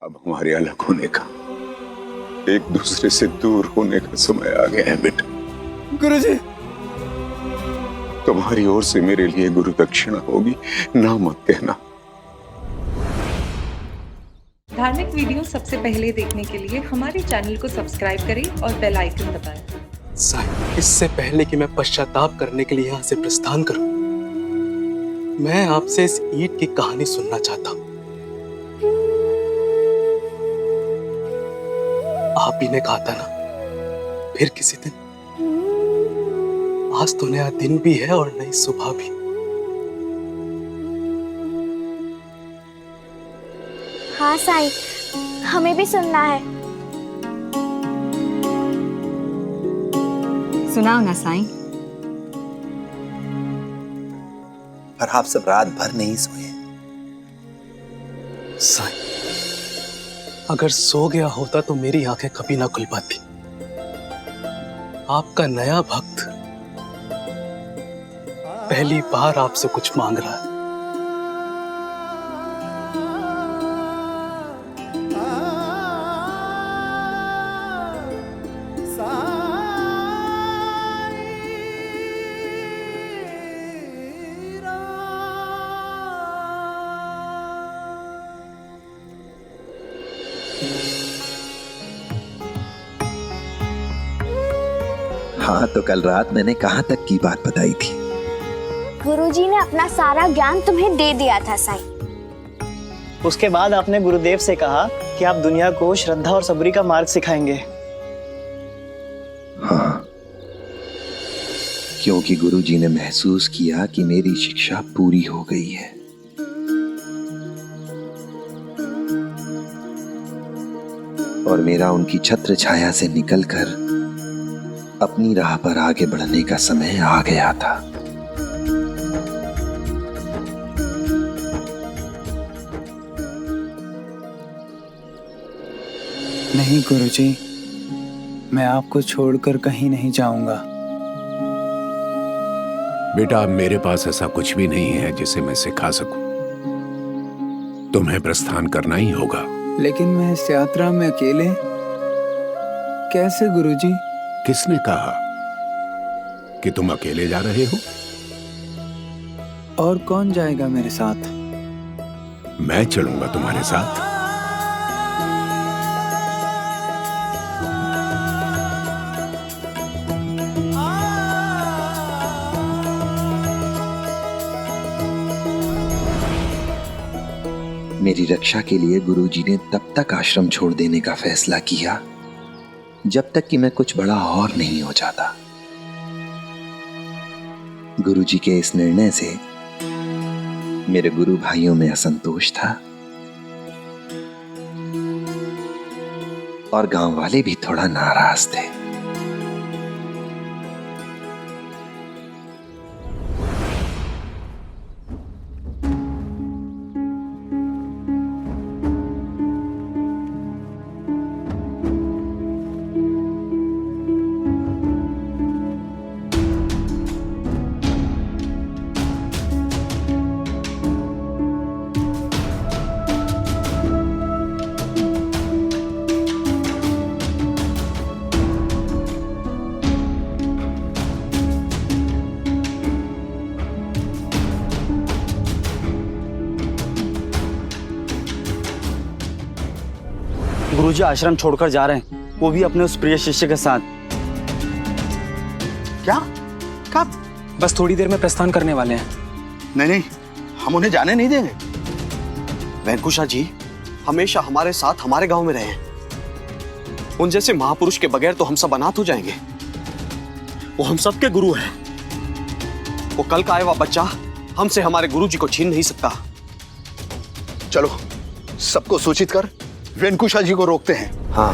अब हमारे अलग होने का, एक दूसरे से दूर होने का समय आ गया है बेटा। गुरुजी, तुम्हारी ओर से मेरे लिए गुरु दक्षिणा होगी, ना मत कहना। धार्मिक वीडियो सबसे पहले देखने के लिए हमारे चैनल को सब्सक्राइब करें और बेल आइकन दबाएं। साईं, इससे पहले कि मैं पश्चाताप करने के लिए यहाँ से प्रस्थान करूं, मैं आपसे इस ईंट की कहानी सुनना चाहता हूं। आप ही ने कहा था ना, फिर किसी दिन। आज तो नया दिन भी है और नई सुबह भी। हाँ साईं, हमें भी सुनना है। सुनाओ ना साईं। पर आप सब रात भर नहीं सोए। साईं, अगर सो गया होता तो मेरी आंखें कभी ना खुल पाती। आपका नया भक्त पहली बार आपसे कुछ मांग रहा है। हाँ, तो कल रात मैंने कहाँ तक की बात बताई थी? गुरुजी ने अपना सारा ज्ञान तुम्हें दे दिया था साईं। उसके बाद आपने गुरुदेव से कहा कि आप दुनिया को श्रद्धा और सबरी का मार्ग सिखाएंगे। हाँ, क्योंकि गुरुजी ने महसूस किया कि मेरी शिक्षा पूरी हो गई है। और मेरा उनकी छत्र छाया से निकलकर अपनी राह पर आगे बढ़ने का समय आ गया था। नहीं गुरुजी, मैं आपको छोड़कर कहीं नहीं जाऊंगा। बेटा, अब मेरे पास ऐसा कुछ भी नहीं है जिसे मैं सिखा सकूं। तुम्हें प्रस्थान करना ही होगा। लेकिन मैं इस यात्रा में अकेले कैसे गुरुजी? किसने कहा कि तुम अकेले जा रहे हो? और कौन जाएगा मेरे साथ? मैं चलूंगा तुम्हारे साथ। मेरी रक्षा के लिए गुरुजी ने तब तक आश्रम छोड़ देने का फैसला किया जब तक कि मैं कुछ बड़ा और नहीं हो जाता। गुरुजी के इस निर्णय से मेरे गुरु भाइयों में असंतोष था और गांव वाले भी थोड़ा नाराज थे। गुरुजी आश्रम छोड़कर जा रहे हैं, वो भी अपने उस प्रिय शिष्य के साथ। क्या? कब? बस थोड़ी देर में प्रस्थान करने वाले हैं। नहीं नहीं, हम उन्हें जाने नहीं देंगे। वैंकुशा जी हमेशा हमारे साथ हमारे गांव में रहे हैं। उन जैसे महापुरुष के बगैर तो हम सब अनाथ हो जाएंगे। वो हम सबके गुरु हैं। वो कल का आया हुआ बच्चा हमसे हमारे गुरु जी को छीन नहीं सकता। चलो सबको सूचित कर वेंकुशा जी को रोकते हैं। हाँ,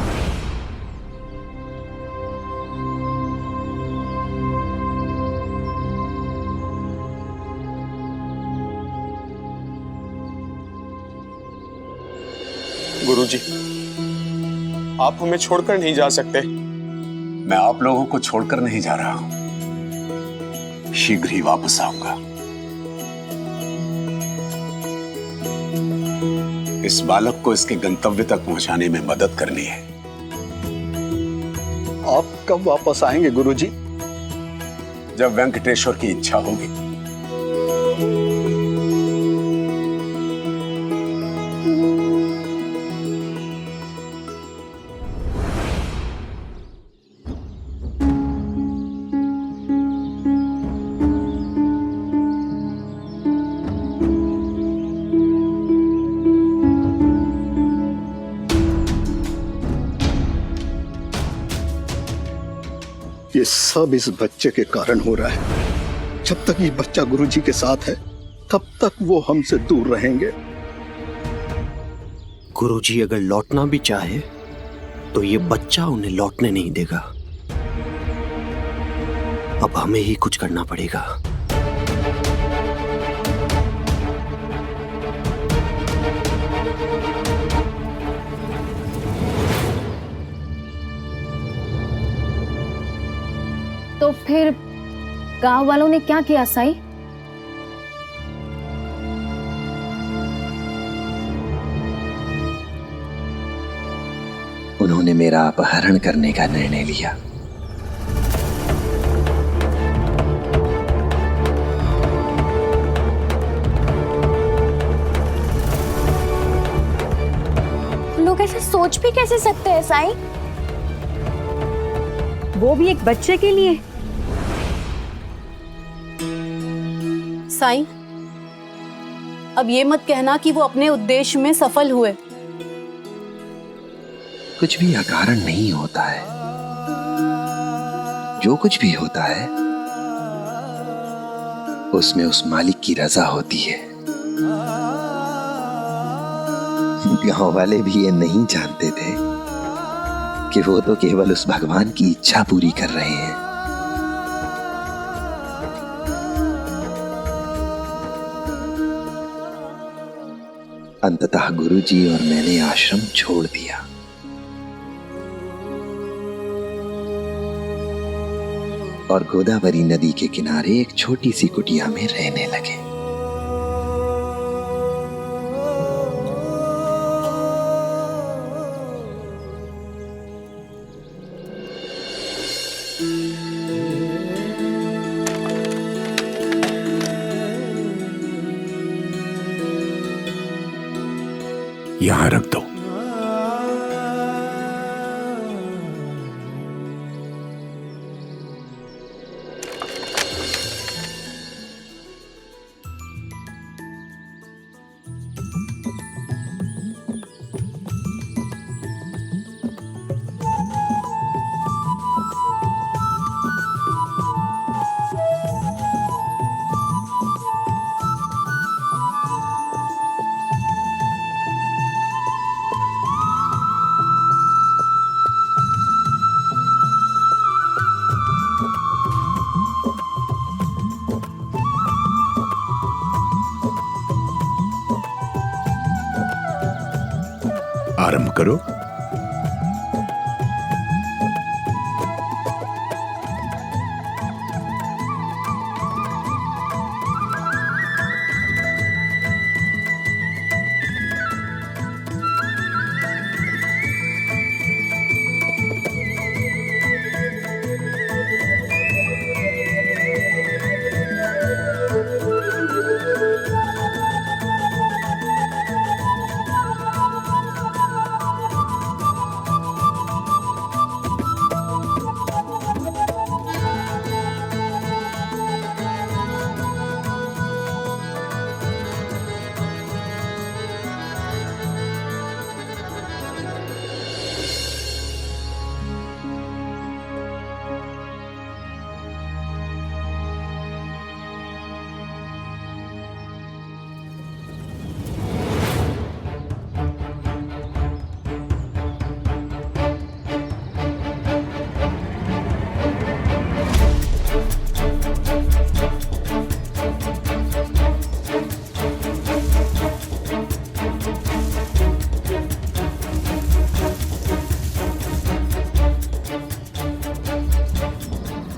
गुरुजी, आप हमें छोड़कर नहीं जा सकते। मैं आप लोगों को छोड़कर नहीं जा रहा हूं। शीघ्र ही वापस आऊंगा। इस बालक को इसके गंतव्य तक पहुंचाने में मदद करनी है। आप कब वापस आएंगे गुरुजी? जब वेंकटेश्वर की इच्छा होगी। ये सब इस बच्चे के कारण हो रहा है। जब तक ये बच्चा गुरुजी के साथ है तब तक वो हमसे दूर रहेंगे। गुरुजी अगर लौटना भी चाहे तो ये बच्चा उन्हें लौटने नहीं देगा। अब हमें ही कुछ करना पड़ेगा। तो फिर गांव वालों ने क्या किया साईं? उन्होंने मेरा अपहरण करने का निर्णय लिया। लोग ऐसे सोच भी कैसे सकते हैं साईं? वो भी एक बच्चे के लिए? साईं, अब ये मत कहना कि वो अपने उद्देश्य में सफल हुए। कुछ भी अकारण नहीं होता है। जो कुछ भी होता है उसमें उस मालिक की रजा होती है। गांव वाले भी ये नहीं जानते थे कि वो तो केवल उस भगवान की इच्छा पूरी कर रहे हैं। अंततः गुरुजी और मैंने आश्रम छोड़ दिया। और गोदावरी नदी के किनारे एक छोटी सी कुटिया में रहने लगे। यहां रख दो। आरंभ करो।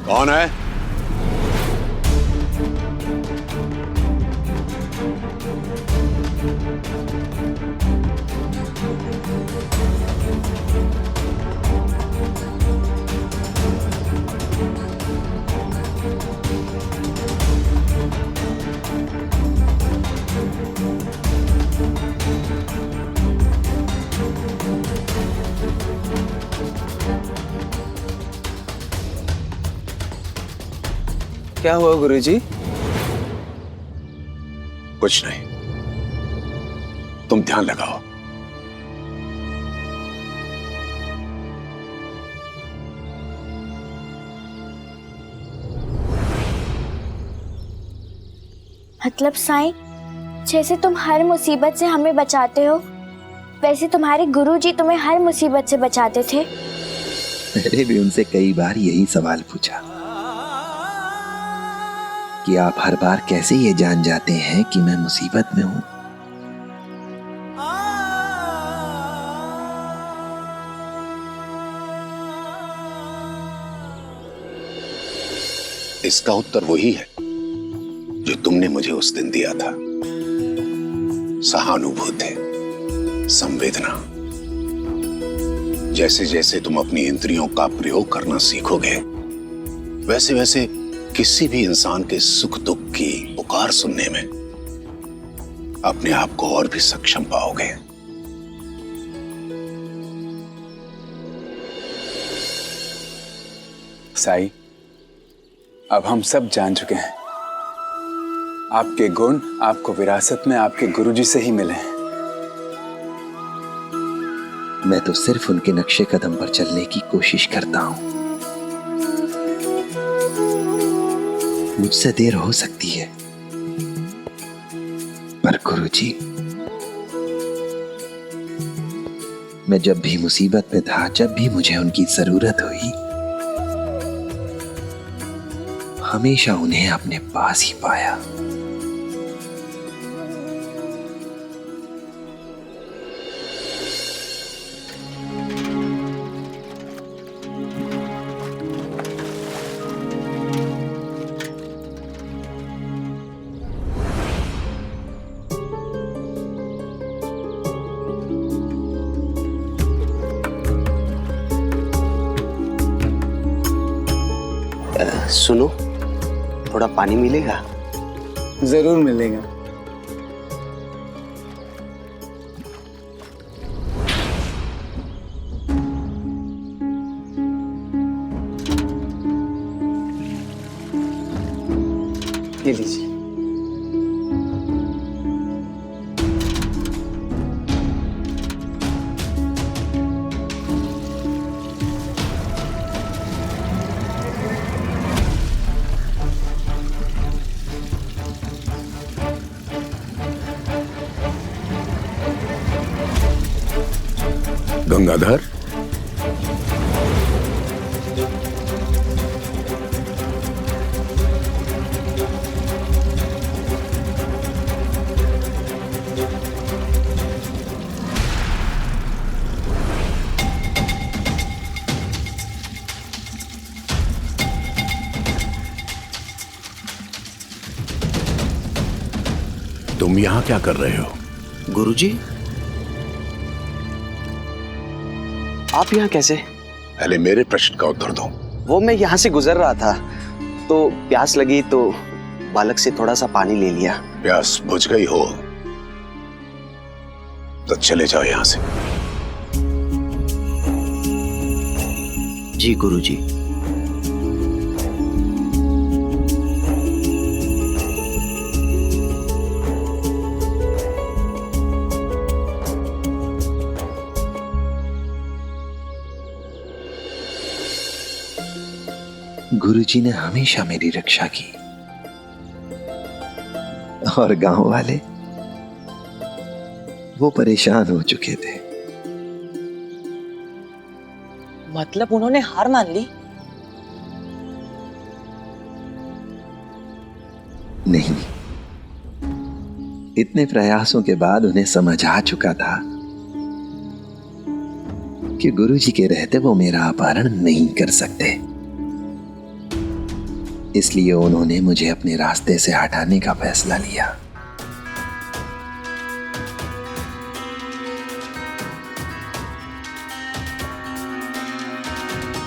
कौन है? क्या हुआ गुरुजी? कुछ नहीं, तुम ध्यान लगाओ। मतलब साईं, जैसे तुम हर मुसीबत से हमें बचाते हो, वैसे तुम्हारे गुरुजी तुम्हें हर मुसीबत से बचाते थे। मैंने भी उनसे कई बार यही सवाल पूछा कि आप हर बार कैसे ये जान जाते हैं कि मैं मुसीबत में हूं। इसका उत्तर वही है जो तुमने मुझे उस दिन दिया था। सहानुभूति, संवेदना। जैसे जैसे तुम अपनी इंद्रियों का प्रयोग करना सीखोगे, वैसे वैसे किसी भी इंसान के सुख दुख की पुकार सुनने में अपने आप को और भी सक्षम पाओगे। साईं, अब हम सब जान चुके हैं, आपके गुण आपको विरासत में आपके गुरुजी से ही मिले हैं। मैं तो सिर्फ उनके नक्शे कदम पर चलने की कोशिश करता हूं। मुझसे देर हो सकती है, पर गुरुजी, मैं जब भी मुसीबत में था, जब भी मुझे उनकी जरूरत हुई, हमेशा उन्हें अपने पास ही पाया। सुनो, थोड़ा पानी मिलेगा? जरूर मिलेगा। ये लीजिए। गंगाधर, तुम यहां क्या कर रहे हो? गुरुजी, आप यहाँ कैसे? पहले मेरे प्रश्न का उत्तर दो। वो मैं यहाँ से गुजर रहा था तो प्यास लगी तो बालक से थोड़ा सा पानी ले लिया। प्यास बुझ गई हो तो चले जाओ यहां से। जी गुरुजी। गुरुजी ने हमेशा मेरी रक्षा की, और गांव वाले वो परेशान हो चुके थे। मतलब उन्होंने हार मान ली? नहीं, इतने प्रयासों के बाद उन्हें समझ आ चुका था कि गुरुजी के रहते वो मेरा अपहरण नहीं कर सकते। इसलिए उन्होंने मुझे अपने रास्ते से हटाने का फैसला लिया।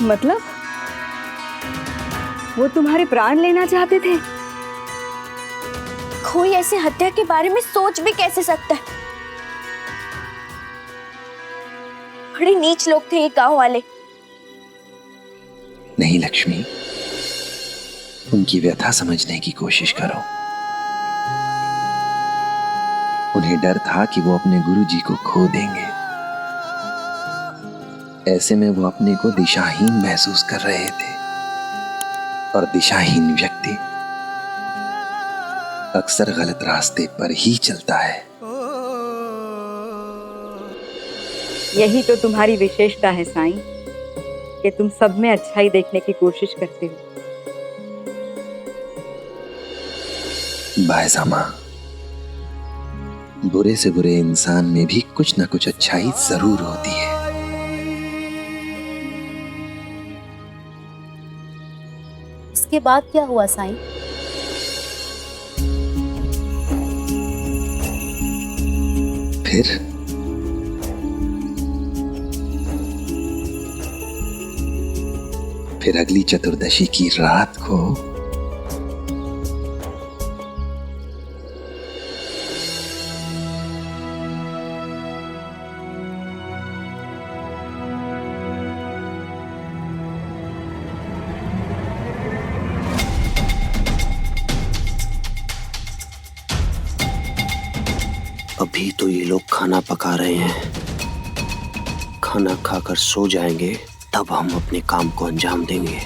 मतलब वो तुम्हारे प्राण लेना चाहते थे? कोई ऐसे हत्या के बारे में सोच भी कैसे सकता है? बड़े नीच लोग थे ये गांव वाले। नहीं लक्ष्मी, उनकी व्यथा समझने की कोशिश करो। उन्हें डर था कि वो अपने गुरुजी को खो देंगे। ऐसे में वो अपने को दिशाहीन महसूस कर रहे थे, और दिशाहीन व्यक्ति अक्सर गलत रास्ते पर ही चलता है। यही तो तुम्हारी विशेषता है साईं, कि तुम सब में अच्छाई देखने की कोशिश करते हो। बायजामा, बुरे से बुरे इंसान में भी कुछ ना कुछ अच्छाई जरूर होती है। इसके बाद क्या हुआ साईं? फिर अगली चतुर्दशी की रात को अभी तो ये लोग खाना पका रहे हैं, खाना खाकर सो जाएंगे, तब हम अपने काम को अंजाम देंगे।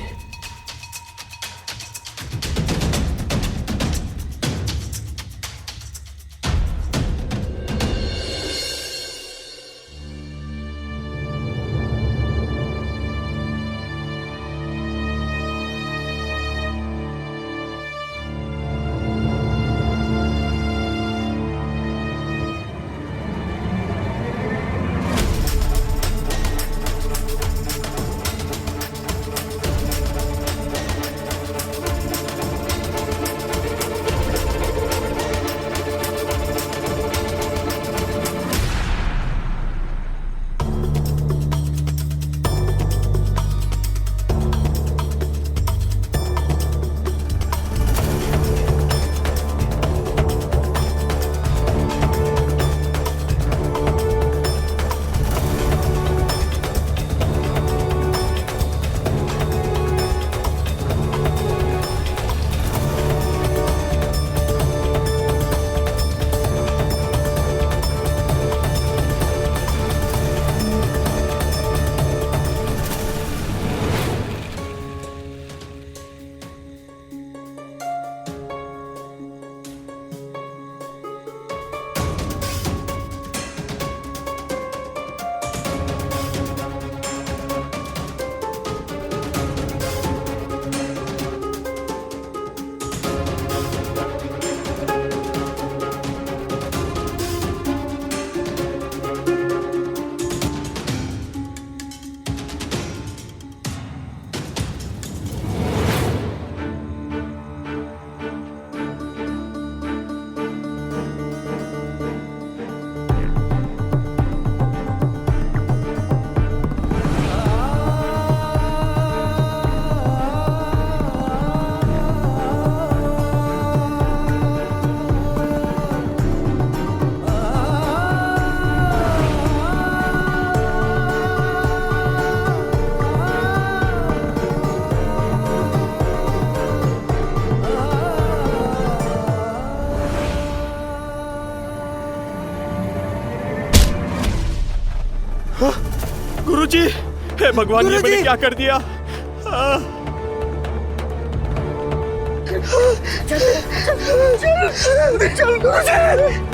गुरुजी, हे भगवान, ये मैंने क्या कर दिया? चल गुरुजी।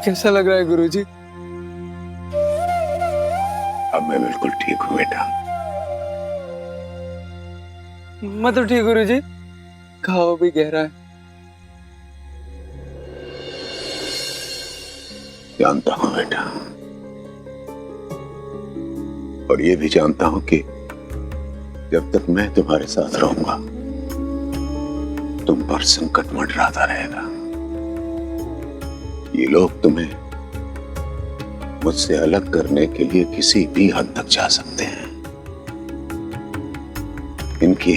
कैसा लग रहा है गुरुजी? मैं बिल्कुल ठीक हूं बेटा। मैं तो ठीक गुरुजी, घाव भी गहरा है। जानता हूं बेटा, और ये भी जानता हूं कि जब तक मैं तुम्हारे साथ रहूंगा तुम पर संकट मंडराता रहेगा। ये लोग तुम्हें मुझसे अलग करने के लिए किसी भी हद तक जा सकते हैं। इनकी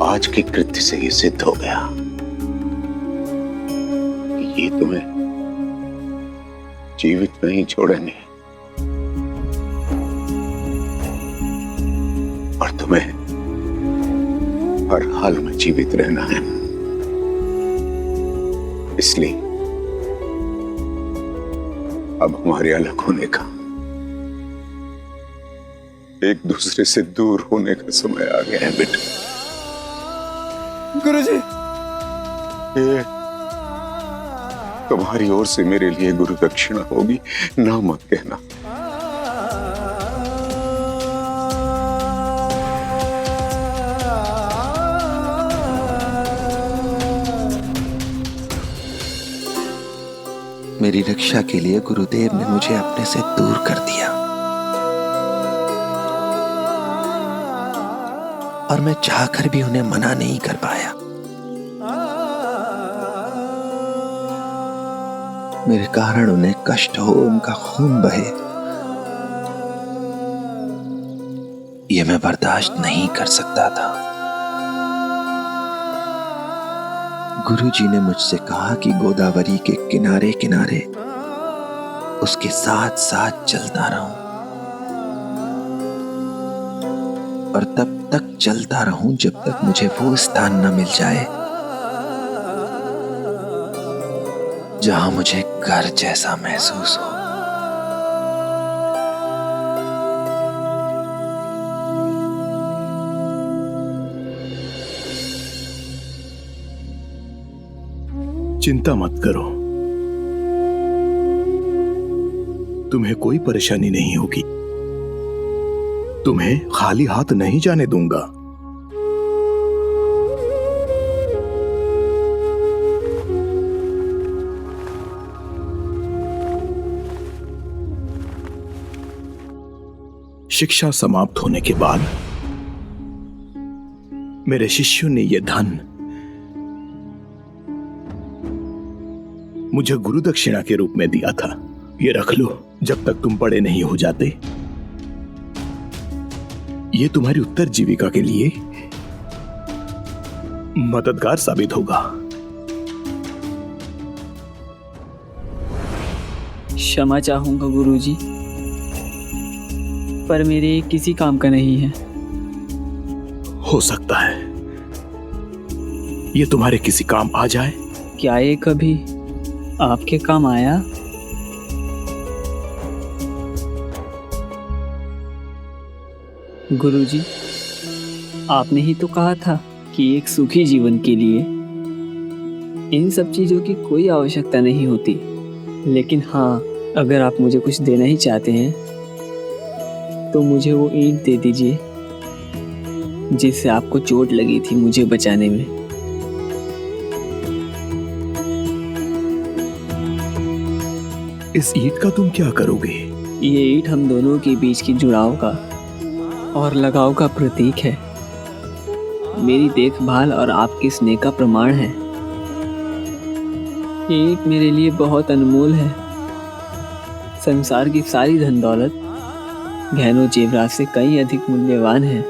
आज के कृत्य से ये सिद्ध हो गया कि ये तुम्हें जीवित नहीं छोड़ेंगे और तुम्हें हर हाल में जीवित रहना है। इसलिए अब हमारे अलग होने का, एक दूसरे से दूर होने का समय आ गया है बेटा। गुरुजी, ये तुम्हारी ओर से मेरे लिए गुरु दक्षिणा होगी, ना मत कहना। मेरी रक्षा के लिए गुरुदेव ने मुझे अपने से दूर कर दिया और मैं चाहकर भी उन्हें मना नहीं कर पाया। मेरे कारण उन्हें कष्ट हो, उनका खून बहे, ये मैं बर्दाश्त नहीं कर सकता था। गुरुजी ने मुझसे कहा कि गोदावरी के किनारे किनारे उसके साथ साथ चलता रहूं और तब तक चलता रहूं जब तक मुझे वो स्थान न मिल जाए जहां मुझे घर जैसा महसूस हो। चिंता मत करो, तुम्हें कोई परेशानी नहीं होगी। तुम्हें खाली हाथ नहीं जाने दूंगा। शिक्षा समाप्त होने के बाद मेरे शिष्यों ने यह धन मुझे गुरु दक्षिणा के रूप में दिया था। ये रख लो, जब तक तुम बड़े नहीं हो जाते। ये तुम्हारी उत्तर जीविका के लिए मददगार साबित होगा। क्षमा चाहूंगा गुरुजी, पर मेरे किसी काम का नहीं है। हो सकता है ये तुम्हारे किसी काम आ जाए। क्या ये कभी आपके काम आया? गुरुजी, आपने ही तो कहा था कि एक सुखी जीवन के लिए इन सब चीजों की कोई आवश्यकता नहीं होती। लेकिन हाँ, अगर आप मुझे कुछ देना ही चाहते हैं तो मुझे वो ईंट दे दीजिए जिससे आपको चोट लगी थी मुझे बचाने में। इस ईंट का तुम क्या करोगे? ये ईंट हम दोनों के बीच की जुड़ाव का और लगाव का प्रतीक है, मेरी देखभाल और आपके स्नेह का प्रमाण है। ये ईंट मेरे लिए बहुत अनमोल है। संसार की सारी धन दौलत, गहनों जेवरात से कहीं अधिक मूल्यवान है।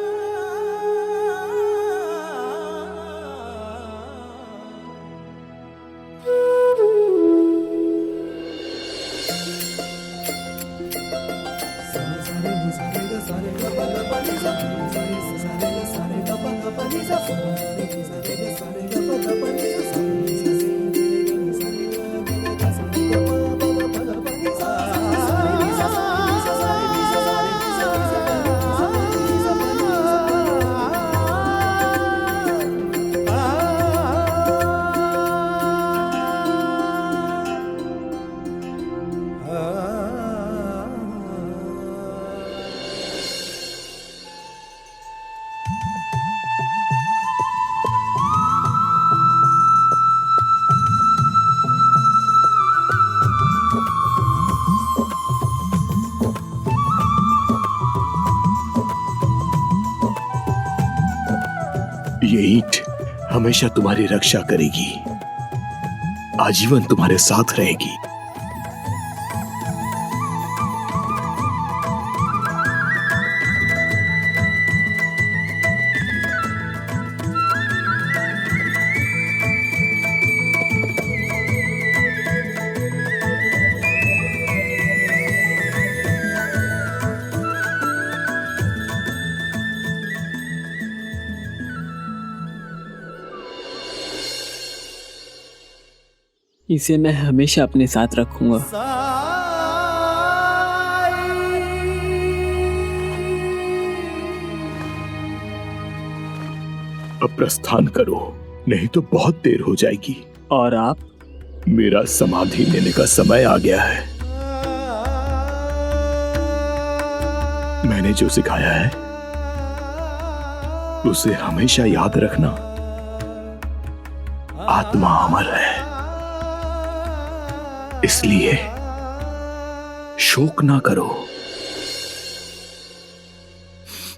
हमेशा तुम्हारी रक्षा करेगी, आजीवन तुम्हारे साथ रहेगी। इसे मैं हमेशा अपने साथ रखूंगा। अब प्रस्थान करो, नहीं तो बहुत देर हो जाएगी। और आप? मेरा समाधि लेने का समय आ गया है। मैंने जो सिखाया है उसे हमेशा याद रखना। आत्मा अमर है, इसलिए शोक ना करो।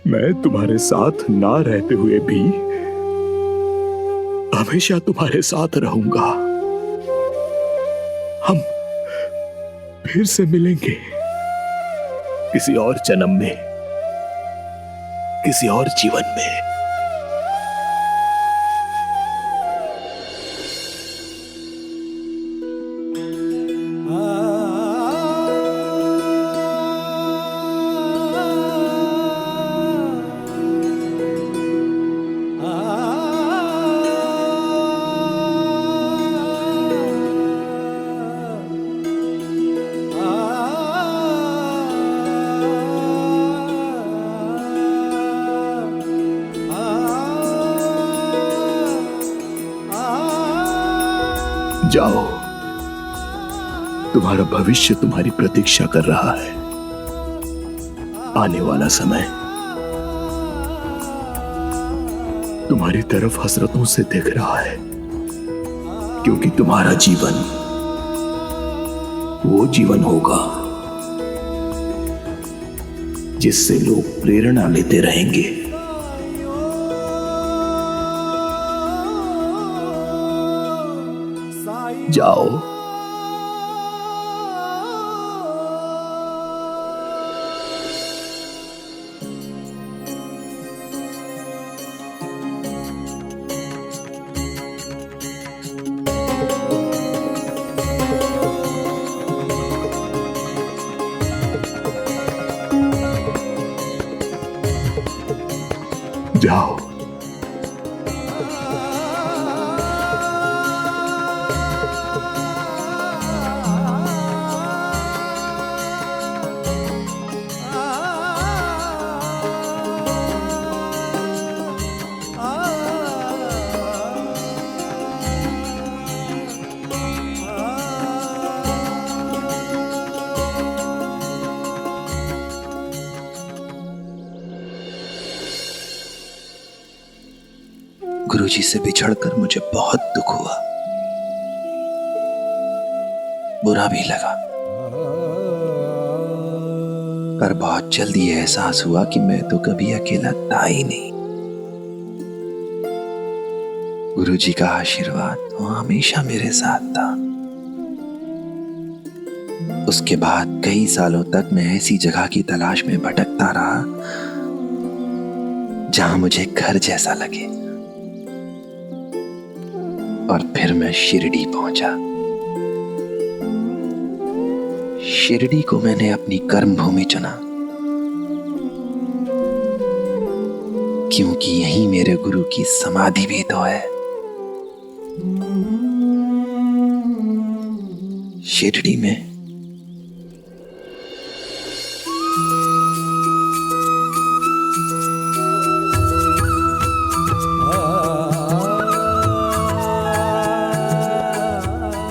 मैं तुम्हारे साथ ना रहते हुए भी हमेशा तुम्हारे साथ रहूंगा। हम फिर से मिलेंगे किसी और जन्म में, किसी और जीवन में। जाओ, तुम्हारा भविष्य तुम्हारी प्रतीक्षा कर रहा है। आने वाला समय तुम्हारी तरफ हसरतों से देख रहा है, क्योंकि तुम्हारा जीवन वो जीवन होगा जिससे लोग प्रेरणा लेते रहेंगे। जाओ। जाओ। गुरुजी से बिछड़कर मुझे बहुत दुख हुआ, बुरा भी लगा, पर बहुत जल्दी यह एहसास हुआ कि मैं तो कभी अकेला था ही नहीं। गुरुजी का आशीर्वाद वो हमेशा मेरे साथ था। उसके बाद कई सालों तक मैं ऐसी जगह की तलाश में भटकता रहा जहां मुझे घर जैसा लगे, और फिर मैं शिरडी पहुंचा। शिरडी को मैंने अपनी कर्म भूमि चुना, क्योंकि यहीं मेरे गुरु की समाधि भी तो है। शिरडी में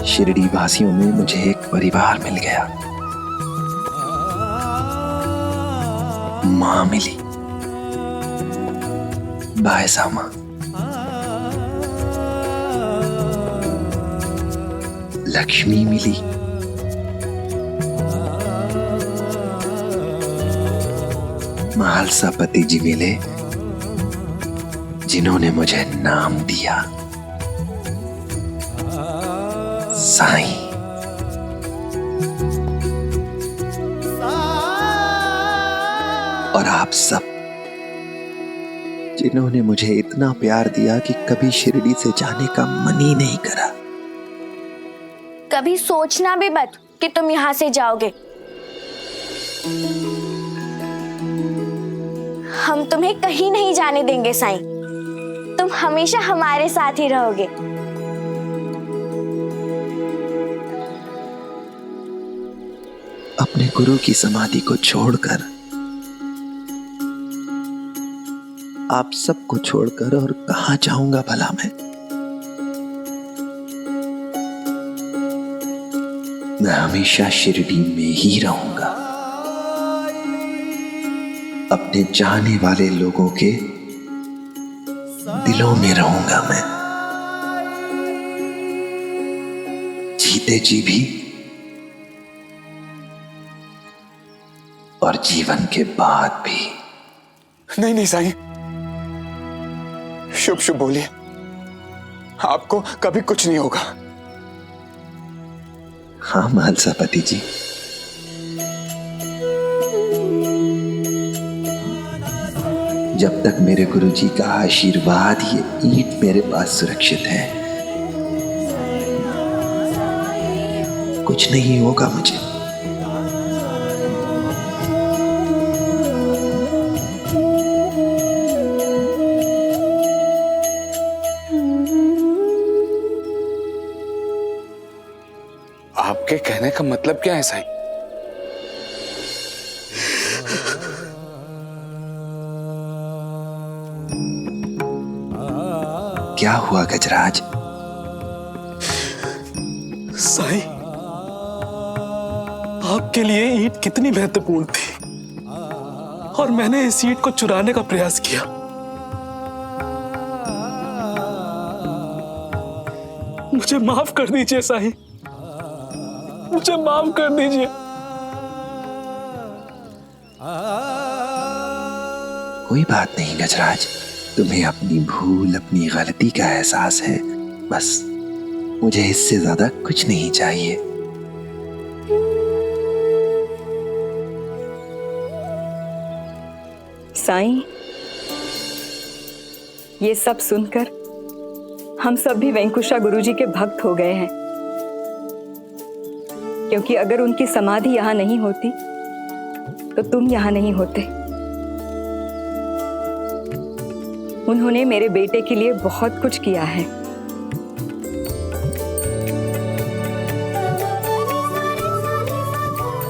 शिरडी वासियों में मुझे एक परिवार मिल गया। मां मिली, बायसा मां, लक्ष्मी मिली, महालसा पति जी मिले, जिन्होंने मुझे नाम दिया। साईं। और आप सब जिन्होंने मुझे इतना प्यार दिया कि कभी शिरडी से जाने का मन ही नहीं करा। कभी सोचना भी मत कि तुम यहाँ से जाओगे। हम तुम्हें कहीं नहीं जाने देंगे साईं। तुम हमेशा हमारे साथ ही रहोगे। अपने गुरु की समाधि को छोड़कर, आप सबको छोड़कर और कहां जाऊंगा भला मैं हमेशा शिरडी में ही रहूंगा। अपने जाने वाले लोगों के दिलों में रहूंगा मैं, जीते जी भी और जीवन के बाद भी। नहीं नहीं साईं, शुभ शुभ बोलिए, आपको कभी कुछ नहीं होगा। हाँ महालसापति जी, जब तक मेरे गुरुजी का आशीर्वाद, ये ईंट मेरे पास सुरक्षित है, कुछ नहीं होगा मुझे। आपके कहने का मतलब क्या है साईं? क्या हुआ गजराज? साईं, आपके लिए ईंट कितनी महत्वपूर्ण थी और मैंने इस ईंट को चुराने का प्रयास किया। मुझे माफ कर दीजिए साईं, मुझे माफ कर दीजिए। कोई बात नहीं गजराज, तुम्हें अपनी भूल, अपनी गलती का एहसास है, बस मुझे इससे ज्यादा कुछ नहीं चाहिए। साईं, ये सब सुनकर हम सब भी वेंकुशा गुरुजी के भक्त हो गए हैं, क्योंकि अगर उनकी समाधि यहां नहीं होती तो तुम यहां नहीं होते। उन्होंने मेरे बेटे के लिए बहुत कुछ किया है।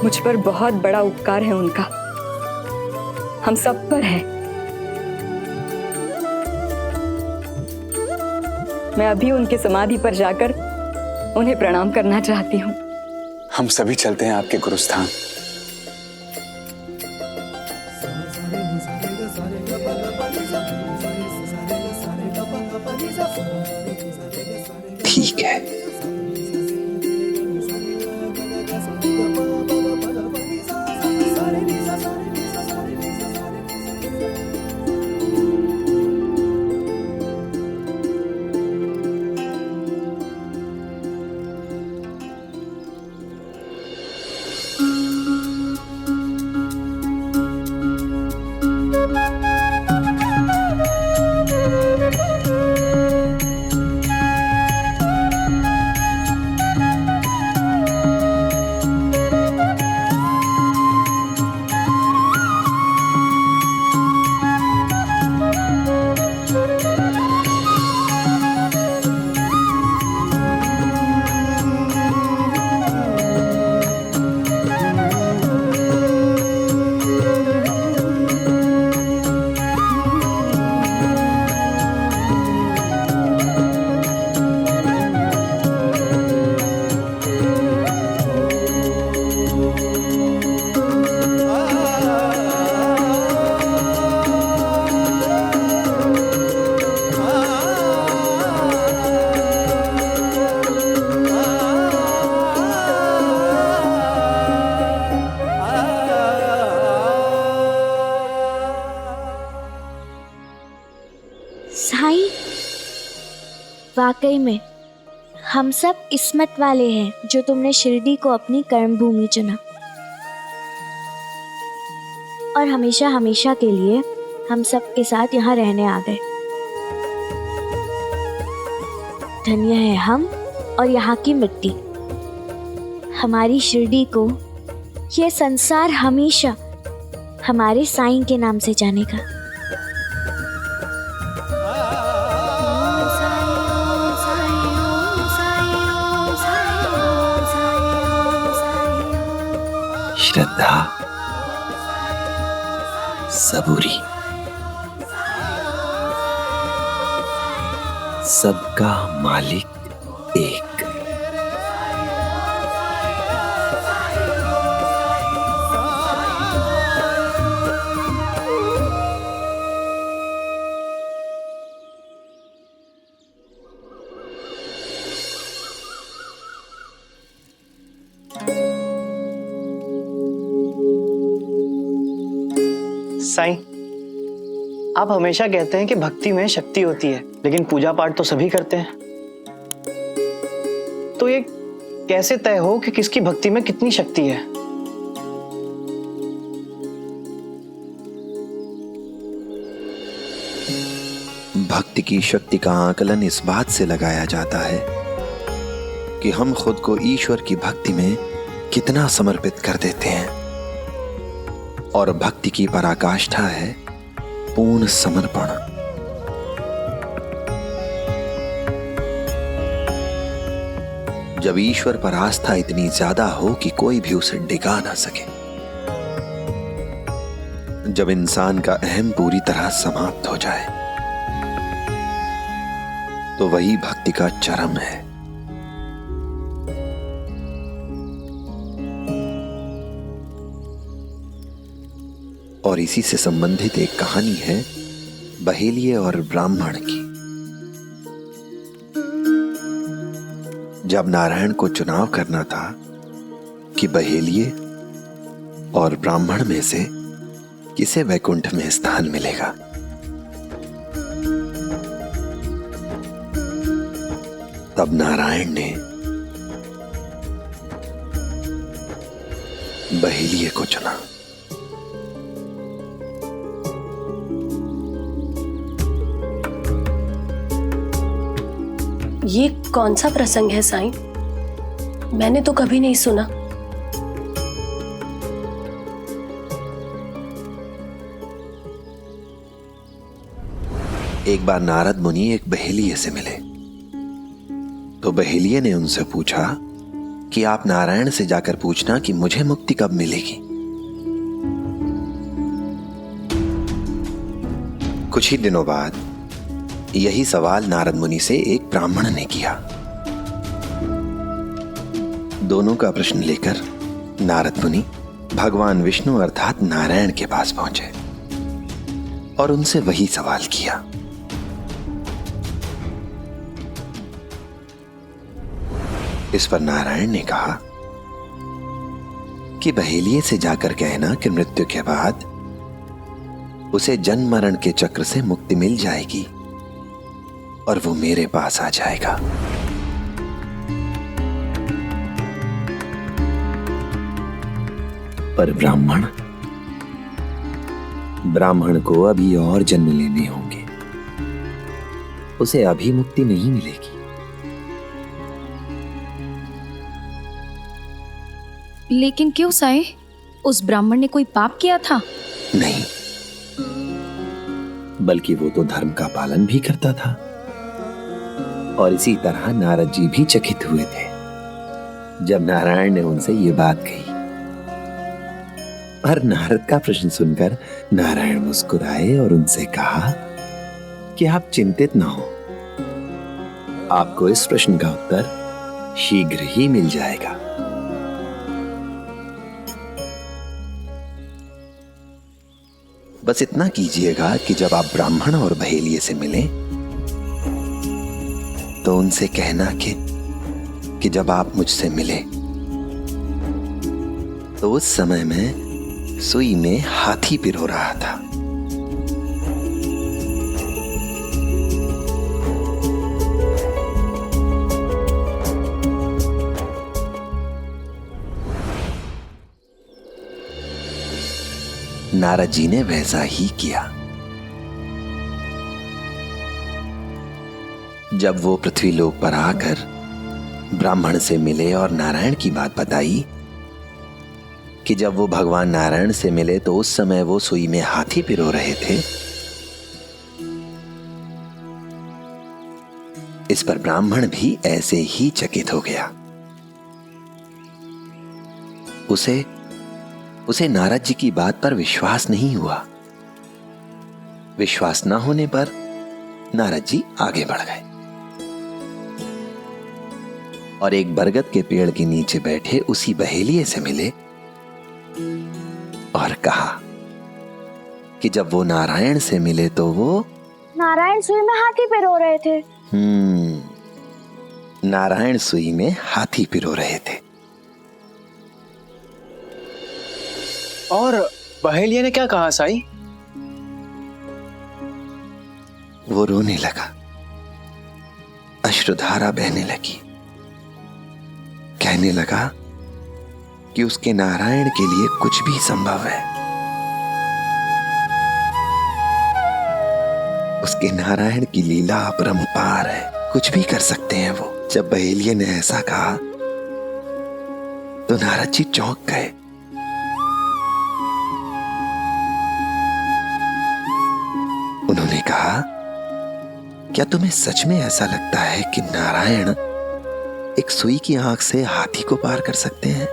मुझ पर बहुत बड़ा उपकार है उनका, हम सब पर है। मैं अभी उनके समाधि पर जाकर उन्हें प्रणाम करना चाहती हूँ। हम सभी चलते हैं आपके गुरुस्थान। ठीक है। साईं, वाकई में हम सब किस्मत वाले हैं जो तुमने शिरडी को अपनी कर्म भूमि चुना और हमेशा हमेशा के लिए हम सब के साथ यहाँ रहने आ गए। धन्य है हम और यहाँ की मिट्टी। हमारी शिरडी को ये संसार हमेशा हमारे साईं के नाम से जानेगा। श्रद्धा, सबूरी, सबका मालिक एक। साईं, आप हमेशा कहते हैं कि भक्ति में शक्ति होती है, लेकिन पूजा पाठ तो सभी करते हैं। तो ये कैसे तय हो कि किसकी भक्ति में कितनी शक्ति है? भक्ति की शक्ति का आकलन इस बात से लगाया जाता है कि हम खुद को ईश्वर की भक्ति में कितना समर्पित कर देते हैं। और भक्ति की पराकाष्ठा है पूर्ण समर्पण। जब ईश्वर पर आस्था इतनी ज्यादा हो कि कोई भी उसे डिगा ना सके, जब इंसान का अहम पूरी तरह समाप्त हो जाए, तो वही भक्ति का चरम है। और इसी से संबंधित एक कहानी है बहेलिये और ब्राह्मण की। जब नारायण को चुनाव करना था कि बहेलिये और ब्राह्मण में से किसे वैकुंठ में स्थान मिलेगा, तब नारायण ने बहेलिये को चुना। ये कौन सा प्रसंग है साईं? मैंने तो कभी नहीं सुना। एक बार नारद मुनि एक बहेलिये से मिले, तो बहेलिये ने उनसे पूछा कि आप नारायण से जाकर पूछना कि मुझे मुक्ति कब मिलेगी। कुछ ही दिनों बाद यही सवाल नारद मुनि से एक ब्राह्मण ने किया। दोनों का प्रश्न लेकर नारद मुनि भगवान विष्णु अर्थात नारायण के पास पहुंचे और उनसे वही सवाल किया। इस पर नारायण ने कहा कि बहेलिये से जाकर कहना कि मृत्यु के बाद उसे जन्म मरण के चक्र से मुक्ति मिल जाएगी और वो मेरे पास आ जाएगा। पर ब्राह्मण को अभी और जन्म लेने होंगे, उसे अभी मुक्ति नहीं मिलेगी। लेकिन क्यों साईं? उस ब्राह्मण ने कोई पाप किया था? नहीं, बल्कि वो तो धर्म का पालन भी करता था। और इसी तरह नारद जी भी चकित हुए थे जब नारायण ने उनसे ये बात कही। पर नारद का प्रश्न सुनकर नारायण मुस्कुराए और उनसे कहा कि आप चिंतित ना हो, आपको इस प्रश्न का उत्तर शीघ्र ही मिल जाएगा। बस इतना कीजिएगा कि जब आप ब्राह्मण और बहेलिये से मिलें तो उनसे कहना कि जब आप मुझसे मिले तो उस समय में सुई में हाथी पिरो रहा था। नारद जी ने वैसा ही किया। जब वो पृथ्वी लोक पर आकर ब्राह्मण से मिले और नारायण की बात बताई कि जब वो भगवान नारायण से मिले तो उस समय वो सुई में हाथी पिरो रहे थे, इस पर ब्राह्मण भी ऐसे ही चकित हो गया। उसे नारद जी की बात पर विश्वास नहीं हुआ। विश्वास न होने पर नारद जी आगे बढ़ गए और एक बरगद के पेड़ के नीचे बैठे उसी बहेलिये से मिले और कहा कि जब वो नारायण से मिले तो वो नारायण सुई में हाथी पिरो रहे थे। नारायण सुई में हाथी पिरो रहे थे। और बहेलिया ने क्या कहा साईं? वो रोने लगा, अश्रुधारा बहने लगी, कहने लगा कि उसके नारायण के लिए कुछ भी संभव है। उसके नारायण की लीला अपरंपार है, कुछ भी कर सकते हैं वो। जब बहेलिये ने ऐसा कहा तो नारद जी चौंक गए। उन्होंने कहा, क्या तुम्हें सच में ऐसा लगता है कि नारायण एक सुई की आंख से हाथी को पार कर सकते हैं?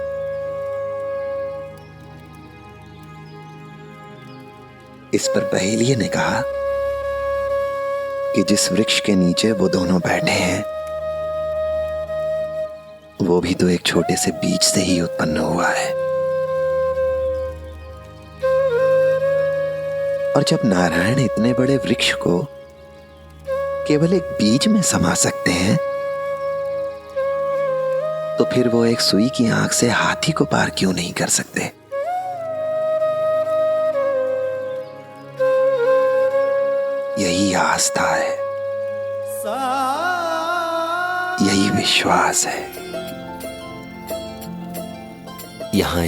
इस पर बहेलिये ने कहा कि जिस वृक्ष के नीचे वो दोनों बैठे हैं वो भी तो एक छोटे से बीज से ही उत्पन्न हुआ है। और जब नारायण इतने बड़े वृक्ष को केवल एक बीज में समा सकते हैं तो फिर वो एक सुई की आंख से हाथी को पार क्यों नहीं कर सकते? यही आस्था है, यही विश्वास है। यहां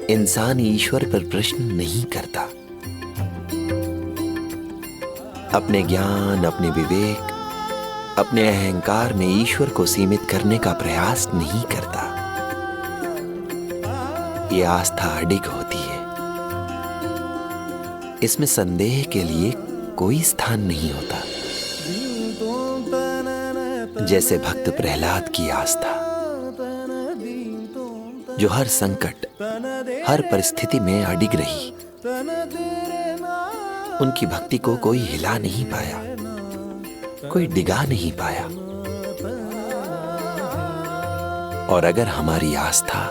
इंसान ईश्वर पर प्रश्न नहीं करता, अपने ज्ञान, अपने विवेक, अपने अहंकार में ईश्वर को सीमित करने का प्रयास नहीं करता। ये आस्था अडिग होती है, इसमें संदेह के लिए कोई स्थान नहीं होता। जैसे भक्त प्रहलाद की आस्था, जो हर संकट, हर परिस्थिति में अडिग रही। उनकी भक्ति को कोई हिला नहीं पाया, कोई डिगा नहीं पाया। और अगर हमारी आस्था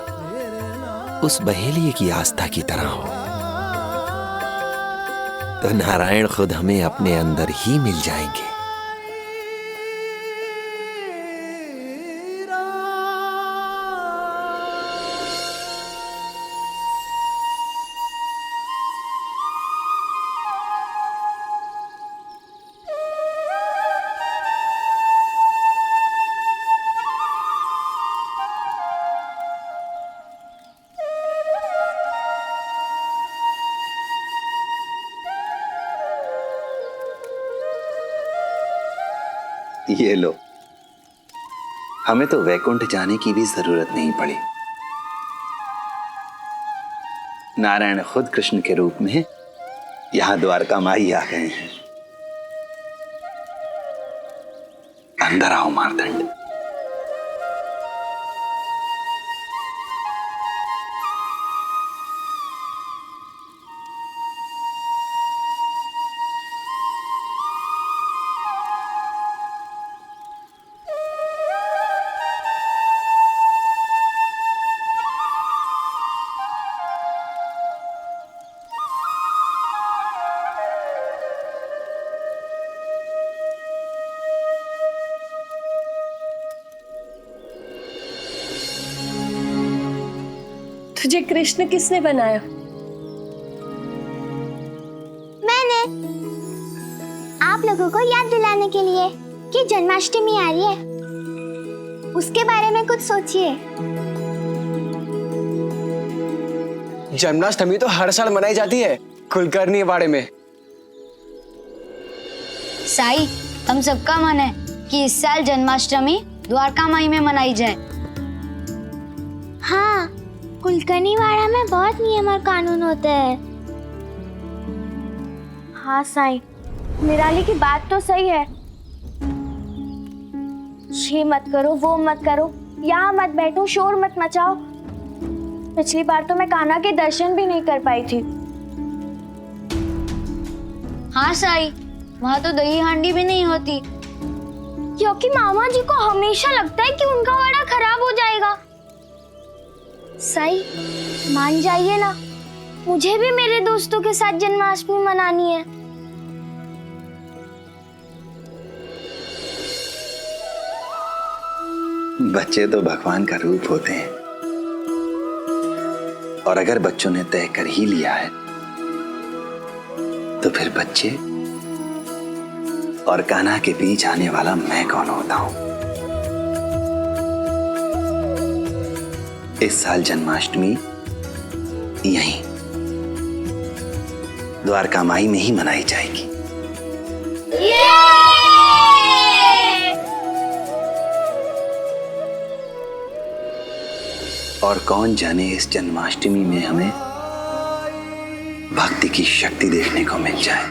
उस बहेलिये की आस्था की तरह हो तो नारायण खुद हमें अपने अंदर ही मिल जाएंगे। ये लो, हमें तो वैकुंठ जाने की भी जरूरत नहीं पड़ी। नारायण खुद कृष्ण के रूप में यहां द्वारका माई आ गए हैं। अंदर आओ मार्तंड। तुझे कृष्ण किसने बनाया? मैंने, आप लोगों को याद दिलाने के लिए कि जन्माष्टमी आ रही है, उसके बारे में कुछ सोचिए। जन्माष्टमी तो हर साल मनाई जाती है कुलकर्णी वाड़े में। साई, हम सबका मन है कि इस साल जन्माष्टमी द्वारका माई में मनाई जाए। हाँ, कुलकर्णी वाड़ा में बहुत नियम और कानून होते हैं। हाँ साईं, निराली की बात तो सही है। ये मत करो, वो मत करो, यहाँ मत बैठो, शोर मत मचाओ। पिछली बार तो मैं कान्हा के दर्शन भी नहीं कर पाई थी। हाँ साई, वहाँ तो दही हांडी भी नहीं होती, क्योंकि मामा जी को हमेशा लगता है कि उनका वाड़ा खराब हो जाएगा। साई, मान जाइए ना, मुझे भी मेरे दोस्तों के साथ जन्माष्टमी मनानी है। बच्चे तो भगवान का रूप होते हैं, और अगर बच्चों ने तय कर ही लिया है तो फिर बच्चे और कान्हा के बीच आने वाला मैं कौन होता हूं। इस साल जन्माष्टमी यहीं द्वारका माई में ही मनाई जाएगी। और कौन जाने इस जन्माष्टमी में हमें भक्ति की शक्ति देखने को मिल जाए।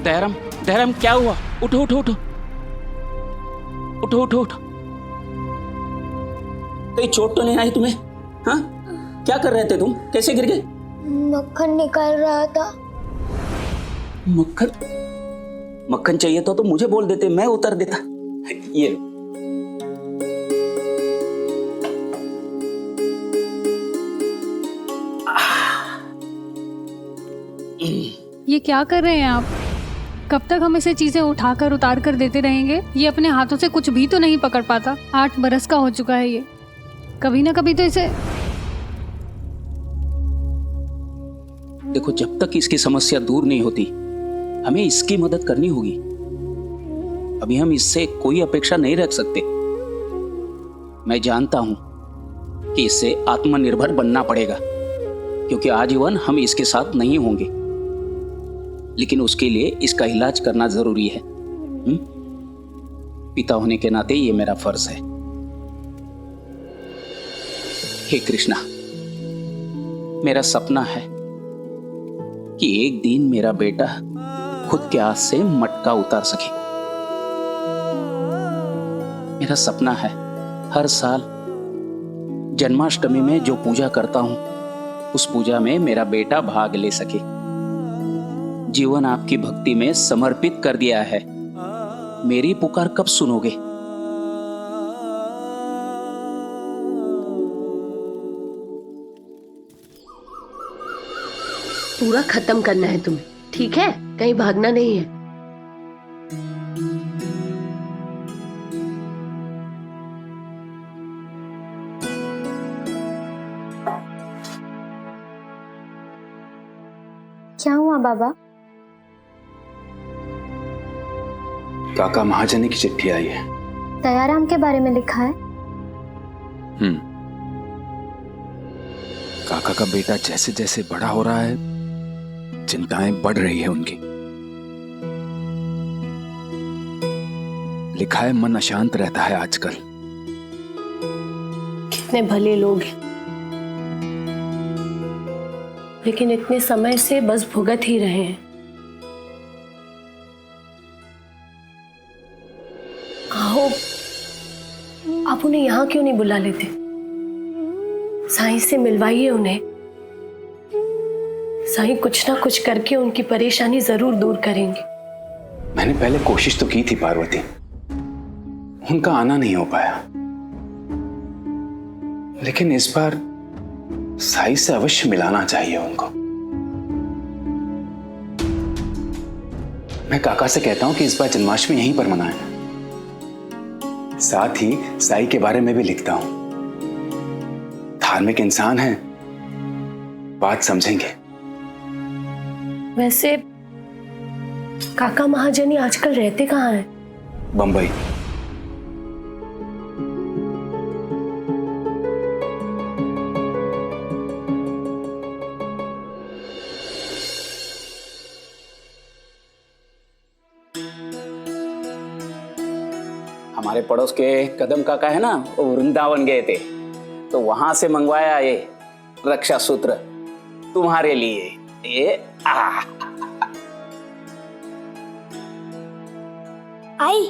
दहरम, दहरम क्या हुआ? उठो उठो उठो उठो उठो उठो। कहीं चोट तो नहीं आई तुम्हें? हाँ, क्या कर रहे थे तुम? कैसे गिर गए? मक्खन निकाल रहा था। मक्खन? मक्खन चाहिए तो मुझे बोल देते, मैं उतर देता। ये लो। ये क्या कर रहे हैं आप? कब तक हम इसे चीजें उठाकर उतार कर देते रहेंगे? ये अपने हाथों से कुछ भी तो नहीं पकड़ पाता। 8 बरस का हो चुका है ये, कभी ना कभी तो इसे। देखो, जब तक इसकी समस्या दूर नहीं होती हमें इसकी मदद करनी होगी। अभी हम इससे कोई अपेक्षा नहीं रख सकते। मैं जानता हूं कि इससे आत्मनिर्भर बनना पड़ेगा, क्योंकि आजीवन हम इसके साथ नहीं होंगे, लेकिन उसके लिए इसका इलाज करना जरूरी है। पिता होने के नाते ये मेरा फर्ज है। हे कृष्णा, मेरा सपना है कि एक दिन मेरा बेटा खुद के हाथ से मटका उतार सके। मेरा सपना है हर साल जन्माष्टमी में जो पूजा करता हूं उस पूजा में मेरा बेटा भाग ले सके। जीवन आपकी भक्ति में समर्पित कर दिया है। मेरी पुकार कब सुनोगे? पूरा खत्म करना है तुम्हें, ठीक है? कहीं भागना नहीं है। क्या हुआ बाबा? काका महाजनी की चिट्ठी आई है। दयाराम के बारे में लिखा है। काका का बेटा जैसे जैसे बड़ा हो रहा है, चिंताएं बढ़ रही है उनकी। लिखा है मन अशांत रहता है आजकल। कितने भले लोग हैं, लेकिन इतने समय से बस भुगत ही रहे हैं। आओ, आप उन्हें यहाँ क्यों नहीं बुला लेते? साईं से मिलवाइए उन्हें। साईं कुछ ना कुछ करके उनकी परेशानी जरूर दूर करेंगे। मैंने पहले कोशिश तो की थी पार्वती, उनका आना नहीं हो पाया, लेकिन इस बार साईं से अवश्य मिलाना चाहिए उनको। मैं काका से कहता हूं कि इस बार जन्माष्टमी यहीं पर मनाएं। साथ ही साईं के बारे में भी लिखता हूं। धार्मिक इंसान हैं, बात समझेंगे। वैसे काका महाजनी आजकल रहते कहाँ हैं? बंबई। हमारे पड़ोस के कदम काका है ना, वो वृंदावन गए थे, तो वहां से मंगवाया ये रक्षा सूत्र तुम्हारे लिए। ये आई।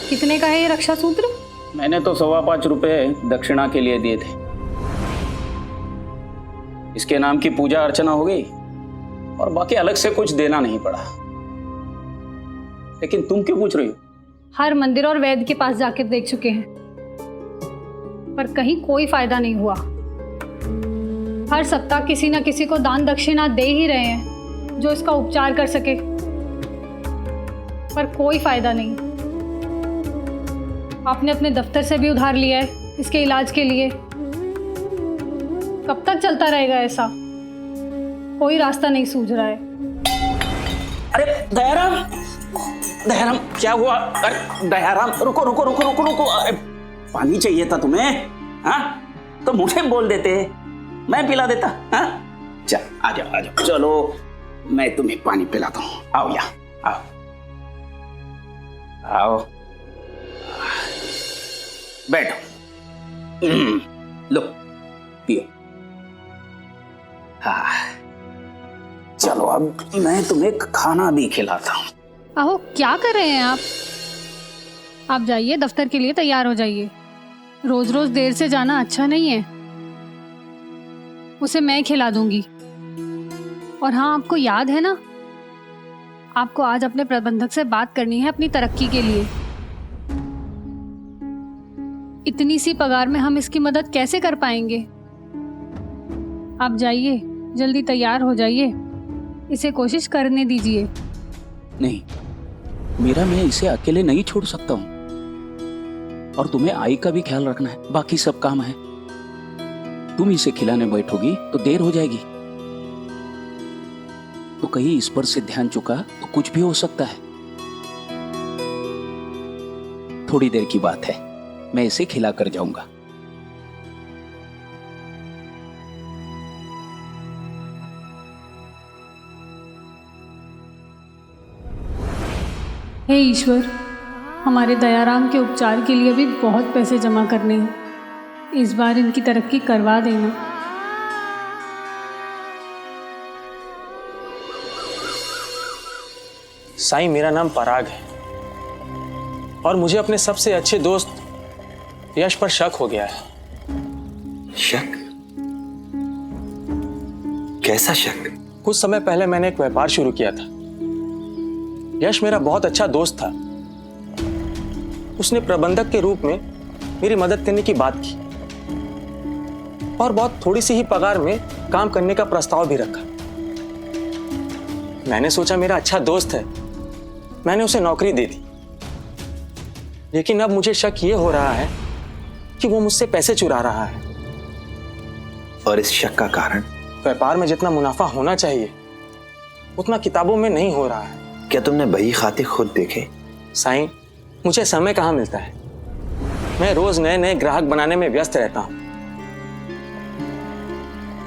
कितने का है ये रक्षा सूत्र? मैंने तो 5.25 रुपए दक्षिणा के लिए दिए थे। इसके नाम की पूजा अर्चना हो गई और बाकी अलग से कुछ देना नहीं पड़ा। लेकिन तुम क्यों पूछ रही हो? हर मंदिर और वैद्य के पास जाकर देख चुके हैं, पर कहीं कोई फायदा नहीं हुआ। हर सप्ताह किसी न किसी को दान दक्षिणा दे ही रहे हैं जो इसका उपचार कर सके, पर कोई फायदा नहीं। आपने अपने दफ्तर से भी उधार लिया है इसके इलाज के लिए। कब तक चलता रहेगा ऐसा? कोई रास्ता नहीं सूझ रहा है। अरे दयाराम, दयाराम क्या हुआ? अरे दयाराम रुको रुको रुको रुको रुको। अरे पानी चाहिए था तुम्हें? हाँ तो मुझे बोल देते, मैं पिला देता। हाँ चल आ जाओ आ जाओ, चलो मैं तुम्हें पानी पिलाता हूँ। आओ यहाँ आओ आओ, बैठो। लो पियो। हाँ चलो अब मैं तुम्हें खाना भी खिलाता हूँ। आहो क्या कर रहे हैं आप? आप जाइए दफ्तर के लिए तैयार हो जाइए। रोज रोज देर से जाना अच्छा नहीं है। उसे मैं खिला दूंगी। और हाँ, आपको याद है ना, आपको आज अपने प्रबंधक से बात करनी है अपनी तरक्की के लिए। इतनी सी पगार में हम इसकी मदद कैसे कर पाएंगे? आप जाइए, जल्दी तैयार हो जाइए, इसे कोशिश करने दीजिए। नहीं, मेरा मैं इसे अकेले नहीं छोड़ सकता हूं, और तुम्हें आई का भी ख्याल रखना है। बाकी सब काम है। तुम इसे खिलाने बैठोगी तो देर हो जाएगी, तो कहीं इस पर से ध्यान चुका तो कुछ भी हो सकता है। थोड़ी देर की बात है, मैं इसे खिला कर जाऊंगा। हे ईश्वर, हमारे दयाराम के उपचार के लिए भी बहुत पैसे जमा करने हैं। इस बार इनकी तरक्की करवा देना। साईं, मेरा नाम पराग है और मुझे अपने सबसे अच्छे दोस्त यश पर शक हो गया है। शक? कैसा शक? कुछ समय पहले मैंने एक व्यापार शुरू किया था। यश मेरा बहुत अच्छा दोस्त था। उसने प्रबंधक के रूप में मेरी मदद करने की बात की और बहुत थोड़ी सी ही पगार में काम करने का प्रस्ताव भी रखा। मैंने सोचा मेरा अच्छा दोस्त है, मैंने उसे नौकरी दे दी। लेकिन अब मुझे शक ये हो रहा है कि वो मुझसे पैसे चुरा रहा है। और इस शक का कारण? व्यापार में जितना मुनाफा होना चाहिए उतना किताबों में नहीं हो रहा है। क्या तुमने बही खाते खुद देखे? साईं, मुझे समय कहाँ मिलता है। मैं रोज नए नए ग्राहक बनाने में व्यस्त रहता हूँ।